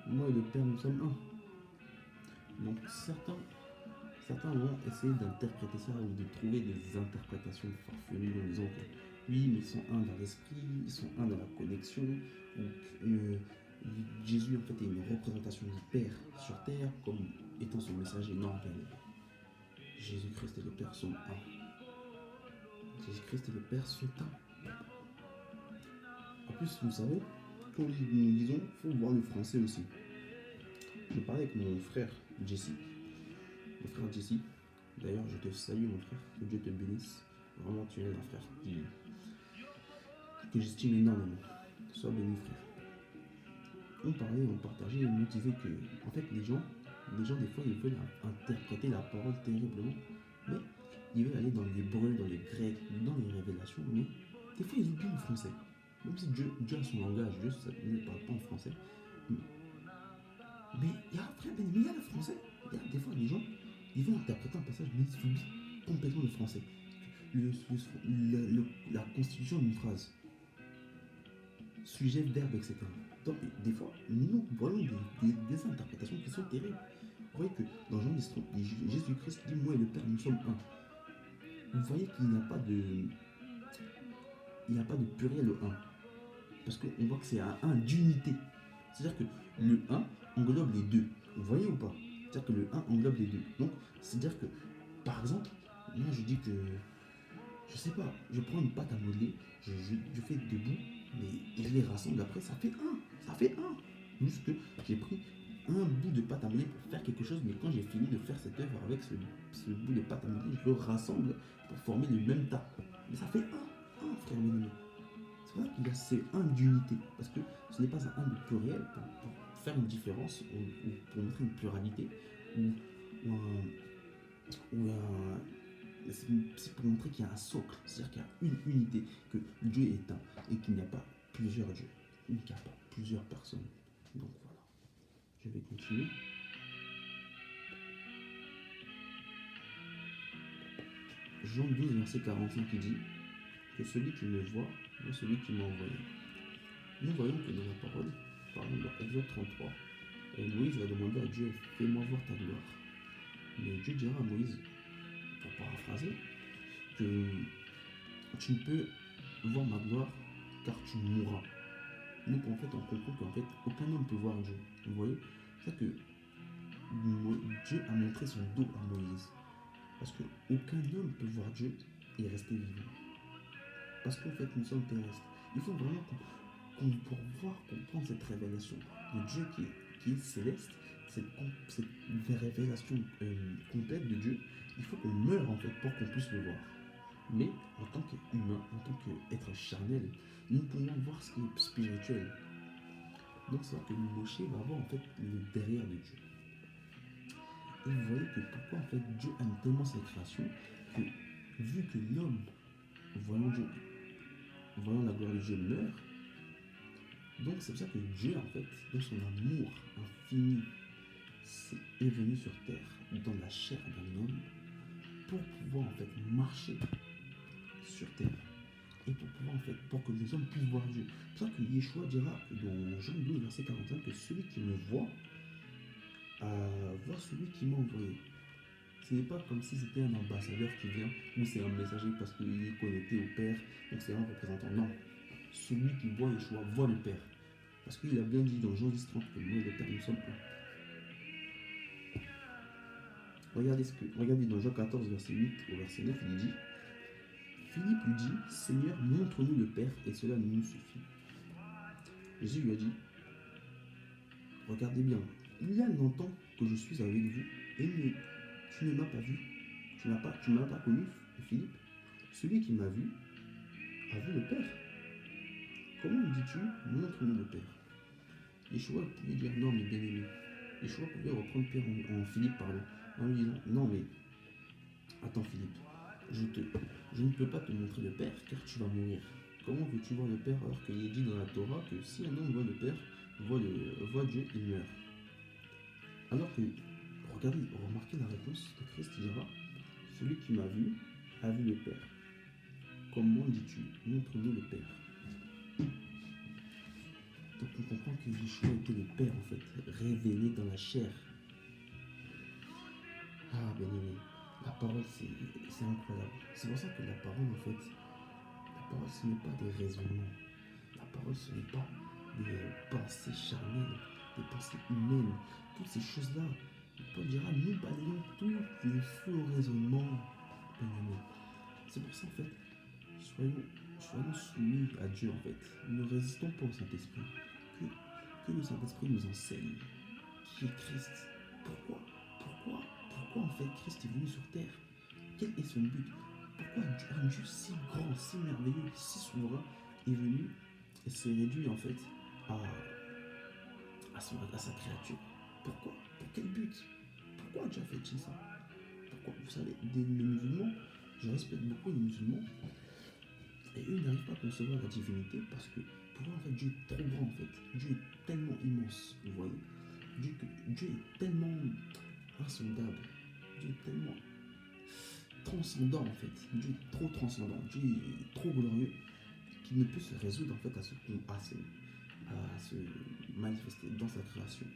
Moi et le Père, nous sommes un. Donc certains vont essayer d'interpréter ça ou de trouver des interprétations farfelues en disant que oui, mais ils sont un dans l'esprit, ils sont un dans la connexion. Donc Jésus en fait est une représentation du Père sur terre comme étant son messager. Non, Jésus-Christ et le Père sont un. Jésus-Christ et le Père sont un. En plus, vous savez, quand nous disons, il faut voir le français aussi. Je parlais avec mon frère Jesse. Mon frère Jesse. D'ailleurs, je te salue mon frère. Que Dieu te bénisse. Vraiment, tu es un frère que j'estime énormément. Sois béni, frère. On parlait, on partageait, il nous disait que, en fait, les gens, des fois, ils veulent interpréter la parole terriblement, mais ils veulent aller dans l'hébreu, dans les grecs, dans les révélations, mais des fois, ils oublient le français. Même si Dieu a son langage, Dieu ne parle pas en français. Mais il y a le français. Il y a des fois, les gens, ils vont interpréter un passage, mais ils oublient complètement le français. La constitution d'une phrase. Sujet, verbe, etc. Donc, des fois, nous voyons des interprétations qui sont terribles. Vous voyez que dans Jean 10, Jésus-Christ dit, moi et le Père, nous sommes un. Vous voyez qu'il n'y a pas de pluriel au un. Parce qu'on voit que c'est un 1 d'unité. C'est-à-dire que le 1 englobe les deux. Vous voyez ou pas? C'est-à-dire que le 1 englobe les deux. Donc, c'est-à-dire que, par exemple, moi je dis que, je sais pas, je prends une pâte à modeler, je fais debout, mais je les rassemble après, ça fait 1. Ça fait 1. Juste que j'ai pris un bout de pâte à modeler pour faire quelque chose, mais quand j'ai fini de faire cette œuvre avec ce bout de pâte à modeler, je le rassemble pour former le même tas. Mais ça fait 1, frère bien-aimé. C'est pour ça qu'il y a ces 1 d'unité, parce que ce n'est pas un 1 de pluriel pour faire une différence ou pour montrer une pluralité c'est pour montrer qu'il y a un socle, c'est-à-dire qu'il y a une unité, que Dieu est un et qu'il n'y a pas plusieurs dieux, il n'y a pas plusieurs personnes. Donc voilà, je vais continuer. Jean 12, verset 45 qui dit que celui qui me voit celui qui m'a envoyé. Nous voyons que dans la parole, par exemple dans Exode 33, Moïse va demander à Dieu, fais-moi voir ta gloire. Mais Dieu dira à Moïse, pour paraphraser, que tu ne peux voir ma gloire car tu mourras. Donc en fait on comprend qu'en fait aucun homme ne peut voir Dieu. Vous voyez, c'est ça que Dieu a montré son dos à Moïse. Parce qu'aucun homme peut voir Dieu et rester vivant. Parce qu'en fait nous sommes terrestres. Il faut vraiment pour pouvoir comprendre cette révélation de Dieu qui est céleste, cette révélation complète de Dieu, il faut qu'on meure en fait pour qu'on puisse le voir. Mais en tant qu'humain, en tant qu'être charnel, nous pouvons voir ce qui est spirituel. Donc c'est vrai que Moshe va voir en fait le derrière de Dieu. Et vous voyez que pourquoi en fait Dieu aime tellement sa création que vu que l'homme, voyant Dieu, voyant la gloire de Dieu, meurt. Donc c'est pour ça que Dieu en fait, dans son amour infini, est venu sur terre, dans la chair d'un homme, pour pouvoir en fait marcher sur terre. Et pour pouvoir en fait, pour que les hommes puissent voir Dieu. C'est pour ça que Yeshua dira dans Jean 12, verset 45, que celui qui me voit, voit celui qui m'a envoyé. Ce n'est pas comme si c'était un ambassadeur qui vient, ou c'est un messager parce qu'il est connecté au Père, donc c'est un représentant. Non. Celui qui voit Yeshua voit le Père. Parce qu'il a bien dit dans Jean 10, 30 que moi et le Père, nous sommes un. Regardez dans Jean 14, verset 8 au verset 9, il dit Philippe lui dit, Seigneur, montre-nous le Père, et cela nous suffit. Jésus lui a dit, regardez bien, il y a longtemps que je suis avec vous et tu ne m'as pas vu. Tu ne m'as pas connu, Philippe. Celui qui m'a vu a vu le Père. Comment dis-tu, montre-nous le Père? Yeshua pouvait dire non, mais bien-aimé. Yeshua pouvait reprendre Père en Philippe, pardon, en lui disant non, mais attends, Philippe, je ne peux pas te montrer le Père car tu vas mourir. Comment veux-tu voir le Père alors qu'il est dit dans la Torah que si un homme voit le Père, voit Dieu, il meurt? Alors que, regardez, remarquez la réponse de Christ, il dira celui qui m'a vu a vu le Père. Comment dis-tu, montre-nous le Père? Donc on comprend que Yeshua était le Père en fait, révélé dans la chair. Ah bien aimé, la parole c'est incroyable. C'est pour ça que la parole en fait, la parole ce n'est pas des raisonnements. La parole ce n'est pas des pensées charnelles, des pensées humaines. Toutes ces choses-là, Paul dira, nous balayons tous les faux raisonnements. Bien aimé. C'est pour ça en fait, soyons soumis à Dieu en fait. Ne résistons pas au Saint-Esprit. Que le Saint-Esprit nous enseigne qui est Christ. Pourquoi en fait Christ est venu sur terre? Quel est son but? Pourquoi un Dieu si grand, si merveilleux, si souverain est venu et s'est réduit en fait à sa créature? Pourquoi? Pour quel but? Pourquoi Dieu a fait-il ça? Pourquoi? Vous savez, les musulmans, je respecte beaucoup les musulmans, et eux n'arrivent pas à concevoir la divinité parce que pour eux en fait Dieu est trop grand en fait. Dieu est tellement immense, vous voyez. Dieu est tellement insondable. Dieu est tellement transcendant en fait. Dieu est trop transcendant. Dieu est trop glorieux qu'il ne peut se résoudre en fait à se manifester dans sa création.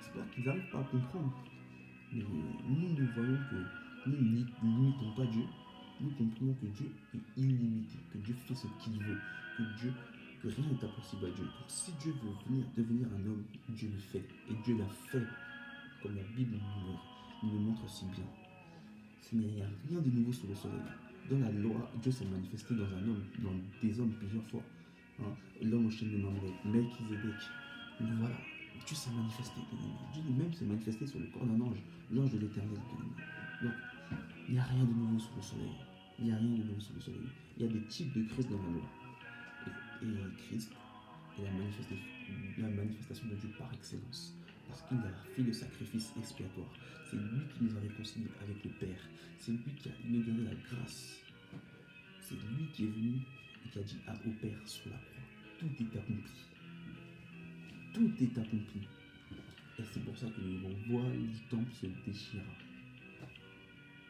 C'est pour ça qu'ils n'arrivent pas à comprendre. Mais nous voyons que nous ne limitons pas Dieu. Nous comprenons que Dieu est illimité, que Dieu fait ce qu'il veut, que rien n'est impossible à Dieu. Donc si Dieu veut devenir un homme, Dieu le fait. Et Dieu l'a fait, comme la Bible nous le montre si bien. Il n'y a rien de nouveau sous le soleil. Dans la loi, Dieu s'est manifesté dans un homme, dans des hommes plusieurs fois. Hein? L'homme au chêne de Mamré, Melchizedek. Voilà, Dieu s'est manifesté. Dieu lui-même s'est manifesté sur le corps d'un ange, l'ange de l'Éternel. Donc, il n'y a rien de nouveau sous le soleil. Il n'y a rien de nouveau sous le soleil. Il y a des types de Christ dans la loi. Et Christ est la manifestation de Dieu par excellence. Parce qu'il a fait le sacrifice expiatoire. C'est lui qui nous a réconciliés avec le Père. C'est lui qui a inauguré la grâce. C'est lui qui est venu et qui a dit au Père sur la croix, tout est accompli. Tout est accompli. Et c'est pour ça que le voile du temple se déchira.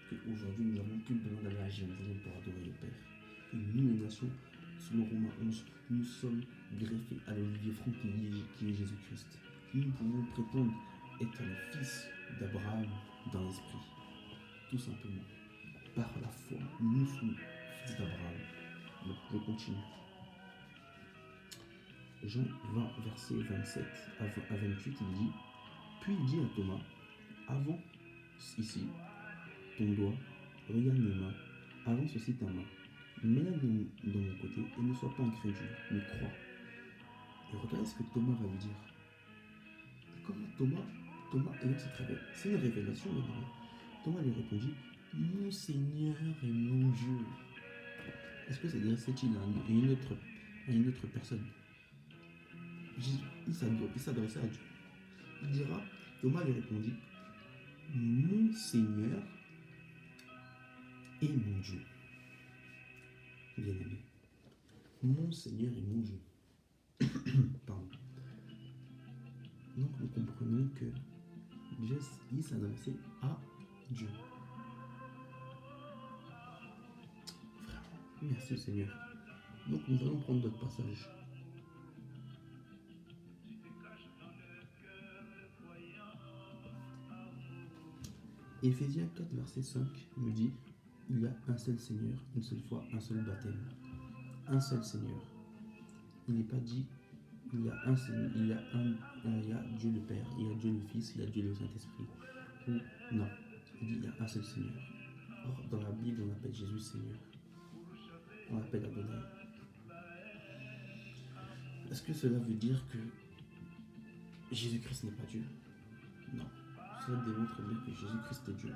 Qu'aujourd'hui nous n'avons plus besoin d'aller à Jérusalem pour adorer le Père. Et nous, les nations, selon Romains 11, nous sommes greffés à l'olivier franc qui est Jésus-Christ. Nous pouvons prétendre être le fils d'Abraham dans l'esprit. Tout simplement. Par la foi, nous sommes fils d'Abraham. Donc, je continue. Jean 20, verset 27 à 28, il dit, puis il dit à Thomas, avant ici, ton doigt, regarde mes mains, avance aussi ta main, mets-la dans mon côté et ne sois pas incrédule, mais crois. Et regardez ce que Thomas va lui dire. Comment Thomas ayant cette révélation, c'est une révélation de Dieu. Thomas lui répondit, mon Seigneur et mon Dieu. Est-ce que s'adressait-il à une autre personne? Il s'adressait à Dieu. Il dira, Thomas lui répondit, mon Seigneur et mon Dieu. Bien aimé. Mon Seigneur et mon Dieu. Pardon. Donc nous comprenons que il s'adressait à Dieu. Vraiment, merci Seigneur. Donc nous allons prendre d'autres passages. Éphésiens 4, verset 5 nous dit, il y a un seul Seigneur, une seule foi, un seul baptême. Un seul Seigneur. Il n'est pas dit, il y a un Seigneur, il y a Dieu le Père, il y a Dieu le Fils, il y a Dieu le Saint-Esprit. Non, il dit, il y a un seul Seigneur. Or, dans la Bible, on appelle Jésus Seigneur. On l'appelle Adonai. Est-ce que cela veut dire que Jésus-Christ n'est pas Dieu. Non. Cela démontre bien que Jésus-Christ est Dieu.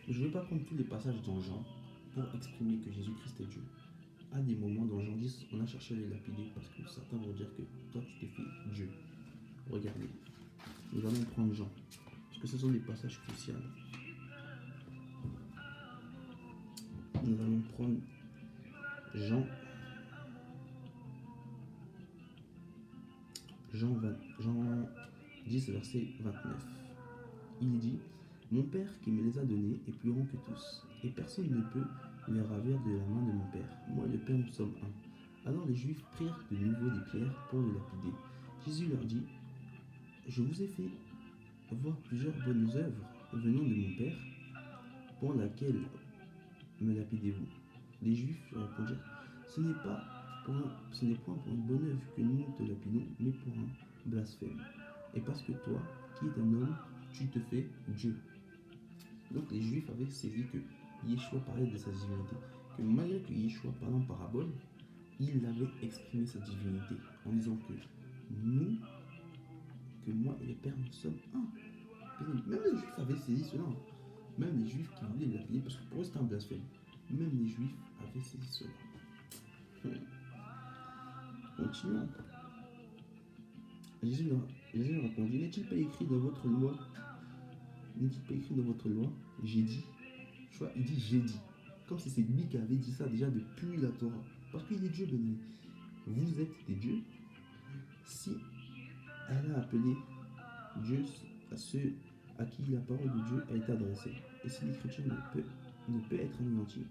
Je ne vais pas prendre tous les passages dans Jean pour exprimer que Jésus-Christ est Dieu. À des moments dans Jean 10, on a cherché à les lapider parce que certains vont dire que toi tu t'es fait Dieu. Regardez, nous allons prendre Jean parce que ce sont des passages cruciaux. Nous allons prendre Jean 10, verset 29. Il dit: mon Père qui me les a donnés est plus grand que tous, et personne ne peut les ravir de la main de mon Père. Moi et le Père, nous sommes un. Alors les Juifs prirent de nouveau des pierres pour le lapider. Jésus leur dit: je vous ai fait voir plusieurs bonnes œuvres venant de mon Père, pour laquelle me lapidez-vous? Les Juifs répondirent: ce n'est point pour une bonne œuvre que nous te lapidons, mais pour un blasphème. Et parce que toi, qui es un homme, tu te fais Dieu. Donc les Juifs avaient saisi que Yeshua parlait de sa divinité, que malgré que Yeshua parlait en parabole, il avait exprimé sa divinité en disant que nous, que moi et le Père, nous sommes un. Même les Juifs avaient saisi cela. Même les Juifs qui voulaient l'appeler, parce que pour eux c'était un blasphème. Même les Juifs avaient saisi cela. Continuons. Jésus leur répondit: n'est-il pas écrit dans votre loi? N'est-il pas écrit dans votre loi? J'ai dit. Tu vois, il dit j'ai dit. Comme si c'est lui qui avait dit ça déjà depuis la Torah. Parce qu'il est Dieu, béni. Vous êtes des dieux. Si elle a appelé Dieu à ceux à qui la parole de Dieu a été adressée, et si l'écriture ne peut être anéantie.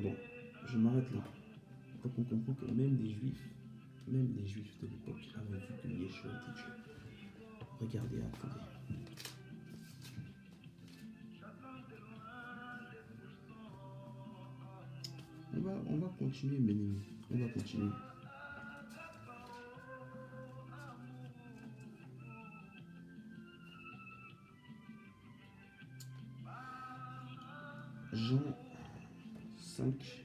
Bon, je m'arrête là. Donc on comprend que même les Juifs de l'époque avaient vu que Yeshua était Dieu. Regardez, attendez. On va continuer, béni. On va continuer. Jean 5.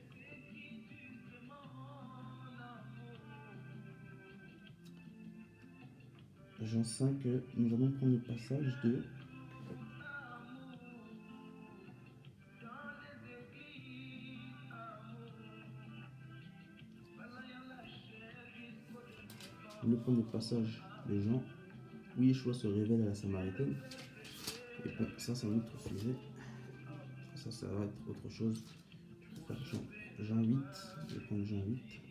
Jean 5, nous allons prendre le passage de Jean où Yeshua se révèle à la Samaritaine. Et bon, ça c'est un autre sujet. Ça va être autre chose. Je vais faire Jean 8. Je vais prendre Jean 8.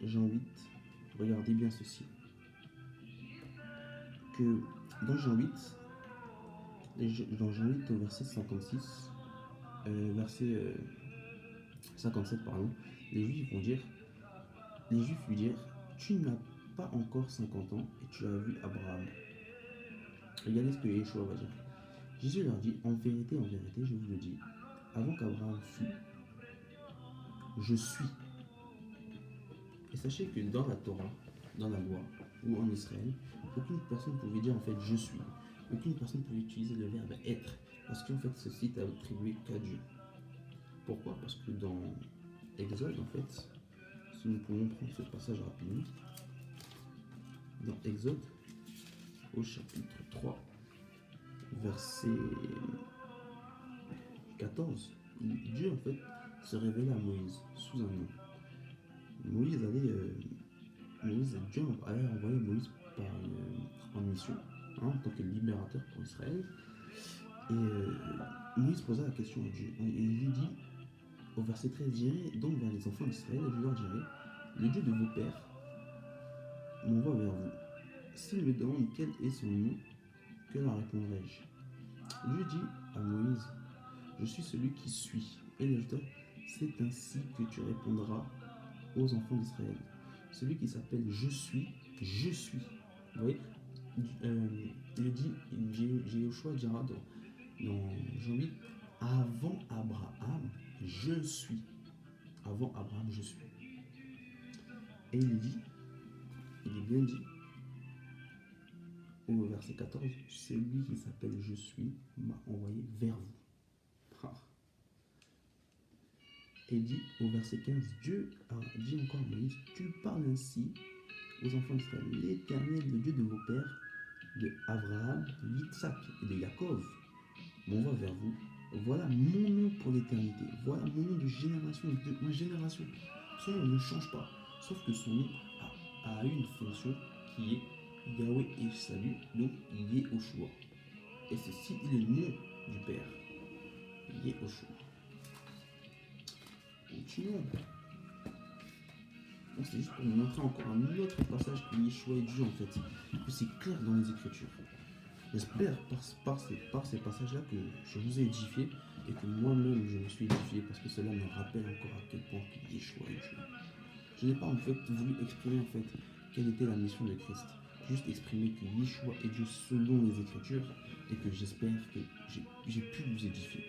Jean 8. Regardez bien ceci. Que dans Jean 8, au verset 56, verset 57, pardon, les Juifs lui dirent: tu n'as pas encore 50 ans et tu as vu Abraham. Regardez ce que Yeshua va dire. Jésus leur dit: en vérité, je vous le dis, avant qu'Abraham fût, je suis. Et sachez que dans la Torah, dans la loi, ou en Israël, aucune personne pouvait dire en fait je suis. Aucune personne pouvait utiliser le verbe être, parce qu'en fait ceci est attribué qu'à Dieu. Pourquoi? Parce que dans Exode, en fait, si nous pouvons prendre ce passage rapidement, dans Exode, au chapitre 3, verset 14, Dieu en fait se révélait à Moïse sous un nom. Dieu allait envoyer Moïse en mission, en tant que libérateur pour Israël. Et Moïse posa la question à Dieu. Et il lui dit, au verset 13, j'irai donc vers les enfants d'Israël et je leur dirai: le Dieu de vos pères m'envoie vers vous. S'il me demande quel est son nom, que leur répondrai-je? Dieu dit à Moïse: je suis celui qui suis. Et il ajouta: c'est ainsi que tu répondras aux enfants d'Israël. Celui qui s'appelle je suis. Vous voyez, Jéhoshua dira dans Jean 8, avant Abraham, je suis. Avant Abraham, je suis. Et il est bien dit au verset 14, celui qui s'appelle je suis m'a envoyé vers vous. Et dit au verset 15, Dieu a dit encore à Moïse, tu parles ainsi aux enfants d'Israël, l'Éternel, le Dieu de vos pères, de Abraham, de Isaac et de Jacob, m'envoie vers vous. Voilà mon nom pour l'éternité. Voilà mon nom de génération en génération. Son nom ne change pas. Sauf que son nom a une fonction qui est Yahweh et salut, donc Yehoshua. Et ceci est le nom du Père. Yehoshua. Continuons. Donc c'est juste pour vous montrer encore un autre passage que Yeshua est Dieu en fait. Que c'est clair dans les Écritures. J'espère par ces passages-là que je vous ai édifié et que moi-même je me suis édifié parce que cela me rappelle encore à quel point Yeshua est Dieu. Je n'ai pas en fait voulu exprimer en fait quelle était la mission de Christ. Juste exprimer que Yeshua est Dieu selon les Écritures et que j'espère que j'ai pu vous édifier.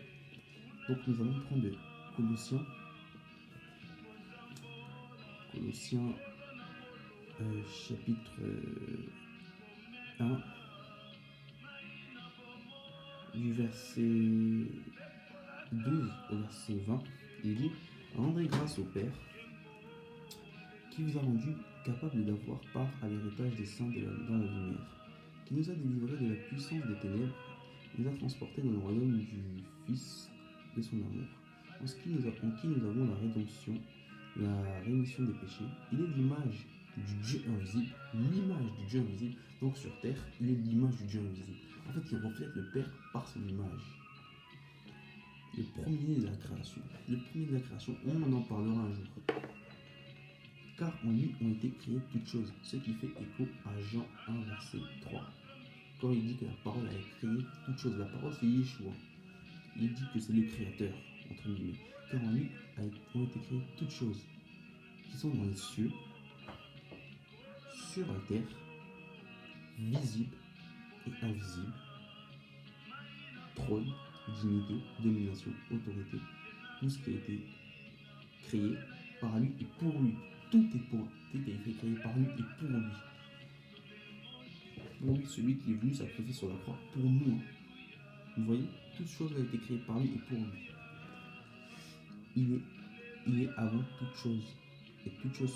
Donc nous allons prendre Colossiens chapitre 1 du verset 12 au verset 20, il dit « Rendez grâce au Père qui vous a rendu capable d'avoir part à l'héritage des saints dans la lumière, qui nous a délivrés de la puissance des ténèbres, nous a transportés dans le royaume du Fils de son amour, en qui nous avons la rédemption, la rémission des péchés. Il est l'image du Dieu invisible, donc sur terre, il est l'image du Dieu invisible. En fait, il reflète le Père par son image. Le premier de la création, on en parlera un jour. Car en lui ont été créées toutes choses, ce qui fait écho à Jean 1, verset 3. Quand il dit que la parole a créé toutes choses, la parole c'est Yeshua. Il dit que c'est le créateur, entre guillemets. Car en lui ont été créées toutes choses, qui sont dans les cieux, sur la terre, visibles et invisibles, trône, dignité, domination, autorité, tout ce qui a été créé par lui et pour lui. Tout a été créé par lui et pour lui. Pour lui, celui qui est venu sacrifier sur la croix pour nous. Vous voyez, toute chose a été créée par lui et pour lui. Il est avant toute chose et toute chose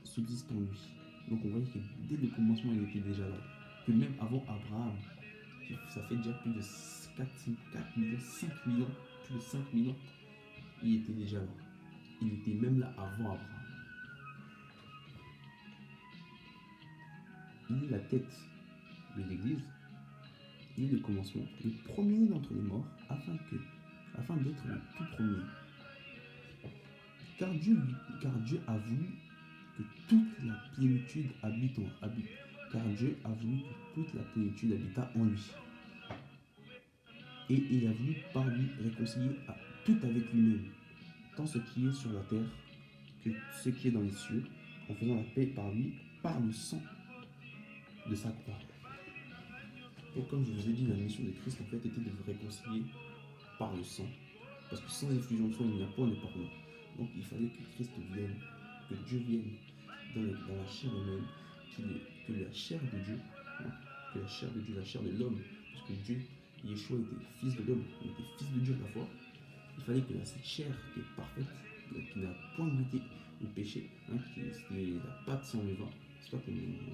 subsiste en lui. Donc on voit que dès le commencement, il était déjà là. Que même avant Abraham, ça fait déjà plus de 4 millions, 5 millions, plus de 5 millions, il était déjà là. Il était même là avant Abraham. Il est la tête de l'Église, il est le commencement, le premier d'entre les morts, afin d'être le tout premier. Car Dieu a voulu que toute la plénitude car Dieu a voulu que toute la plénitude habitât en lui. Et il a voulu par lui réconcilier tout avec lui-même, tant ce qui est sur la terre que ce qui est dans les cieux, en faisant la paix par lui, par le sang de sa croix. Donc comme je vous ai dit, la mission de Christ en fait était de vous réconcilier par le sang, parce que sans effusion de sang, il n'y a point de pardon. Donc il fallait que Christ vienne, que Dieu vienne dans la chair humaine, que la chair de Dieu, que la chair de Dieu, la chair de l'homme, parce que Dieu, Yeshua était fils de l'homme, il était fils de Dieu à la fois. Il fallait que cette chair qui est parfaite, qui n'a point goûté au péché, qui est la pâte sans levain, c'est pas qu'on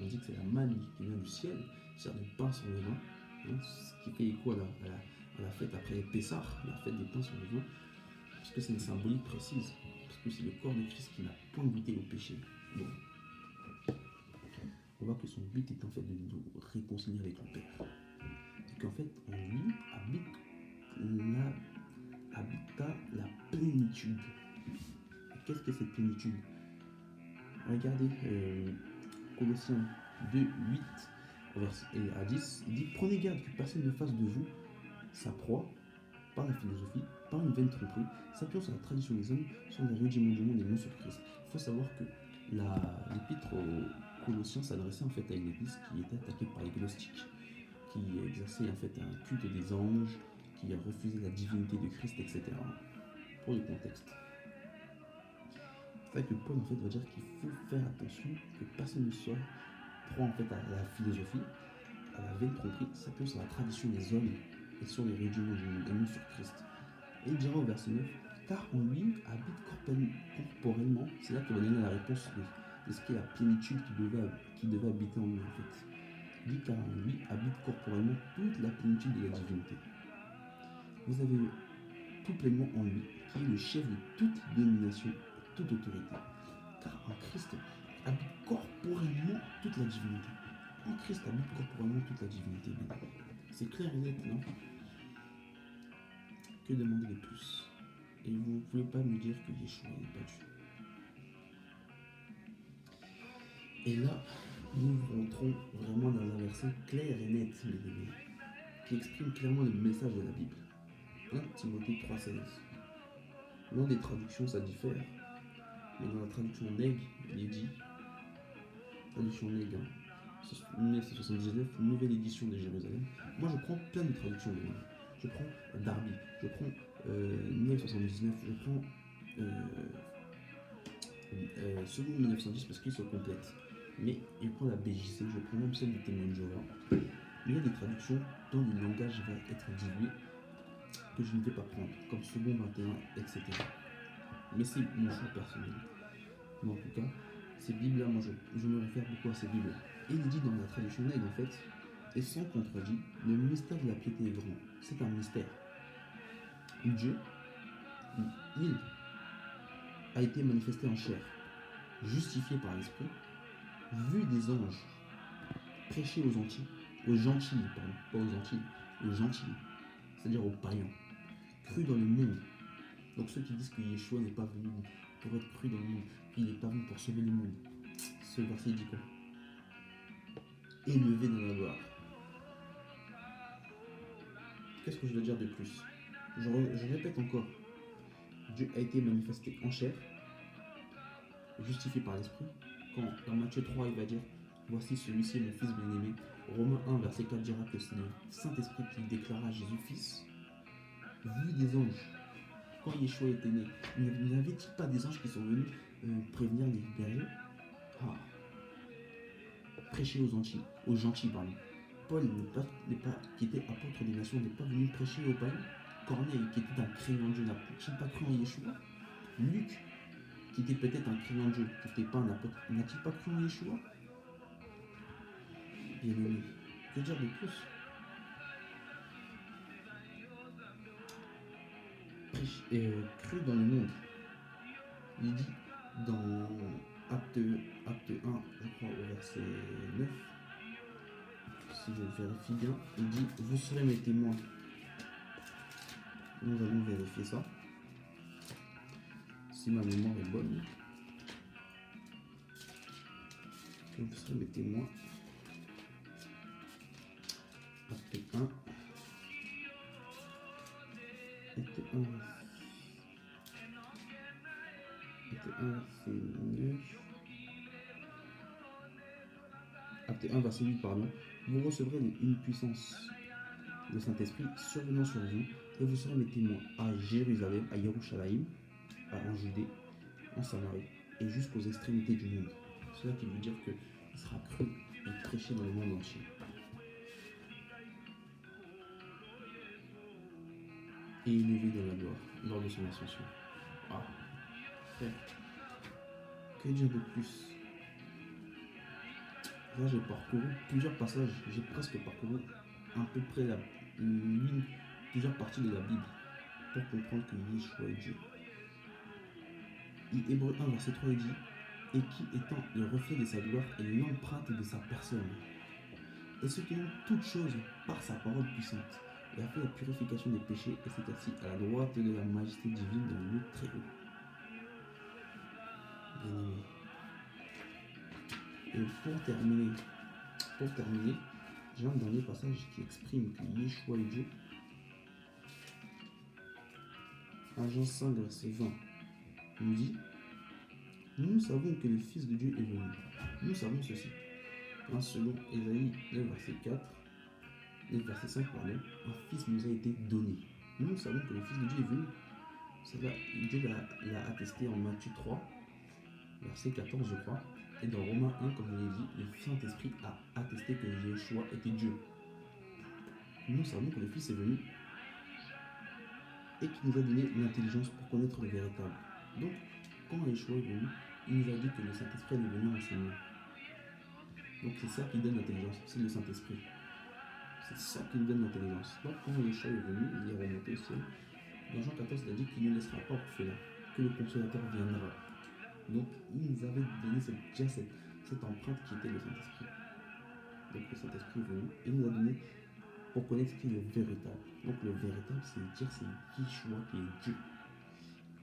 dit que c'est la manne qui vient du ciel, c'est-à-dire du pain sans levain, ce qui fait écho à la fête après Pessah, la fête des pains sans levain, parce que c'est une symbolique précise, parce que c'est le corps de Christ qui n'a point goûté au péché. Donc, on voit que son but est en fait de nous réconcilier avec le Père. Et qu'en fait, en lui habita la plénitude. Qu'est-ce que cette plénitude? Regardez Colossiens 2, 8 à 10, il dit « Prenez garde que personne ne fasse de vous sa proie par la philosophie, par une vaine tromperie, s'appuyant sur la tradition des hommes, sur les rudiments du monde et non sur Christ. » Il faut savoir que l'épître aux Colossiens s'adressait en fait à une église qui était attaquée par les gnostiques, qui exerçait en fait un culte des anges, qui a refusé la divinité de Christ, etc. Pour le contexte. C'est vrai que Paul en fait va dire qu'il faut faire attention que personne ne soit proie en fait à la philosophie, à la vaine tromperie, s'appuyant sur la tradition des hommes et sur les rudiments du monde et non sur Christ. Et il dira au verset 9, car en lui habite corporellement, c'est là qu'il va donner la réponse de ce qu'est la plénitude qui devait habiter en lui en fait. Il dit car en lui habite corporellement toute la plénitude de la divinité. Vous avez tout pleinement en lui, qui est le chef de toute domination et toute autorité. Car en Christ habite corporellement toute la divinité. En Christ habite corporellement toute la divinité. C'est clair et net, non? Que demander de plus? Et vous ne pouvez pas me dire que Yeshua n'est pas Dieu. Et là, nous rentrons vraiment dans un verset clair et net, mes amis, qui exprime clairement le message de la Bible. 1 Timothée 3,16. Dans des traductions, ça diffère, mais dans la traduction Nègre, il est dit, traduction Nègre, 1979, nouvelle édition de Jérusalem. Moi, je prends plein de traductions de Nègre. Je prends Darby, je prends 1979, je prends seconde 1910 parce qu'ils se complètent. Mais je prends la BJC, je prends même celle du témoin de Jéhovah. Il y a des traductions dont le langage va être dilué que je ne vais pas prendre, comme second 21, etc. Mais c'est mon choix personnel. Mais en tout cas, ces Bibles-là, moi je me réfère beaucoup à ces Bibles-là. Et il dit dans la traduction Nègre, en fait, et sans contredit, le mystère de la piété est grand. C'est un mystère. Dieu, il a été manifesté en chair, justifié par l'Esprit, vu des anges, prêché aux gentils, pardon, pas aux gentils, aux gentils, c'est-à-dire aux païens, cru dans le monde. Donc ceux qui disent que Yeshua n'est pas venu pour être cru dans le monde, qu'il n'est pas venu pour sauver le monde. Ce verset dit quoi? Élevé dans la gloire. Qu'est-ce que je dois dire de plus? Je répète encore. Dieu a été manifesté en chair, justifié par l'Esprit. Quand dans Matthieu 3, il va dire voici celui-ci est mon fils bien-aimé. Romains 1, verset 4 dira que c'est le Saint-Esprit qui déclara Jésus fils. Vu des anges, quand Yeshua était né, n'avait-il pas des anges qui sont venus prévenir les bergers? Prêcher aux gentils, pardon. Paul, qui était apôtre des nations, n'est pas venu prêcher aux païens. Corneille, qui était un craignant de Dieu, n'a-t-il pas cru en Yeshua? Luc, qui était peut-être un craignant de Dieu, qui n'était pas un apôtre, n'a-t-il pas cru en Yeshua? Bien aimé, que dire de plus? Cru dans le monde. Il dit dans acte 1, je crois au verset 9, si je vérifie bien, il dit vous serez mes témoins. Nous allons vérifier ça. Si ma mémoire est bonne. Vous serez mes témoins. Acte 1. Acte 1. Acte 1, c'est 9. Acte 1, verset 8, pardon. Vous recevrez une puissance de Saint-Esprit survenant sur vous, et vous serez mes témoins à Jérusalem, à Yerushalayim, en Judée, en Samarie, et jusqu'aux extrémités du monde. C'est cela qui veut dire qu'il sera cru et prêché dans le monde entier. Et élevé dans la gloire lors de son ascension. Ah, frère, que dire de plus? Là, j'ai parcouru plusieurs passages, j'ai presque parcouru à peu près plusieurs parties de la Bible pour comprendre que Yeshua est Dieu. Hébreux 1, verset 3, il dit et qui étant le reflet de sa gloire et l'empreinte de sa personne, et ce qui ont toutes choses par sa parole puissante, et a fait la purification des péchés et s'est assis à la droite de la majesté divine dans le lieu très haut. Bien-aimé. Et pour terminer, j'ai un dernier passage qui exprime que Yeshua est Dieu. En Jean 5, verset 20, il nous dit nous savons que le Fils de Dieu est venu. Nous savons ceci. Selon Ésaïe 9, verset 4, 9, verset 5, pardon, un Fils nous a été donné. Nous savons que le Fils de Dieu est venu. Cela, Dieu l'a attesté en Matthieu 3, verset 14, je crois. Et dans Romains 1, comme je l'ai dit, le Saint-Esprit a attesté que Yeshua était Dieu. Nous savons que le Fils est venu. et qui nous a donné l'intelligence pour connaître le véritable. Donc, quand Yeshua est venu, il nous a dit que le Saint-Esprit est venu enseigner. Donc, c'est ça qui donne l'intelligence, c'est le Saint-Esprit. C'est ça qui nous donne l'intelligence. Donc, quand Yeshua est venu, il est remonté au ciel. Dans Jean 14, il a dit qu'il ne laissera pas orphelin, que le consolateur viendra. Donc, il nous avait donné cette empreinte qui était le Saint-Esprit. Donc, le Saint-Esprit est venu et nous a donné pour connaître qui est le véritable. Donc, le véritable, c'est dire c'est Yeshua qui est Dieu.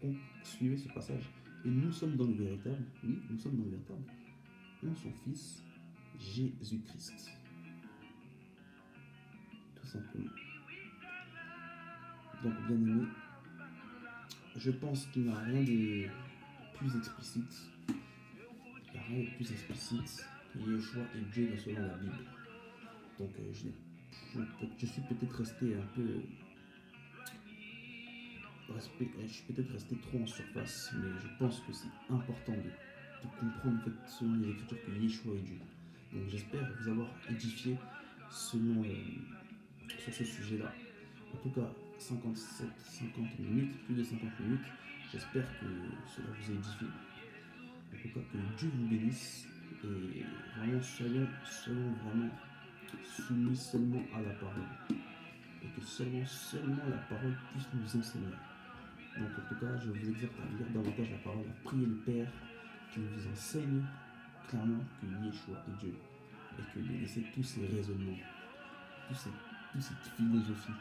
Donc, suivez ce passage. Et nous sommes dans le véritable. Oui, nous sommes dans le véritable. En son Fils, Jésus-Christ. Tout simplement. Donc, bien aimé, je pense qu'il n'y a rien de plus explicite. Il n'y a rien de plus explicite que Yeshua est Dieu selon la Bible. Donc, je suis peut-être resté un peu. Je suis peut-être resté trop en surface, mais je pense que c'est important de comprendre en fait, selon les Écritures que Yeshua est Dieu. Donc, j'espère vous avoir édifié selon, sur ce sujet-là. En tout cas, 50 minutes, plus de 50 minutes. J'espère que cela vous a édifié. En tout cas, que Dieu vous bénisse et vraiment soyons vraiment soumis seulement à la parole. Et que seulement la parole puisse nous enseigner. Donc en tout cas, je vous exhorte à lire davantage la parole, à prier le Père qui nous enseigne clairement que Yeshua est Dieu. Et que de laisser tous ces raisonnements, toutes ces philosophies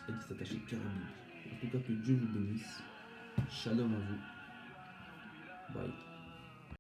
et de s'attacher qu'à la Bible. En tout cas, que Dieu vous bénisse. Shalom à vous. Bye.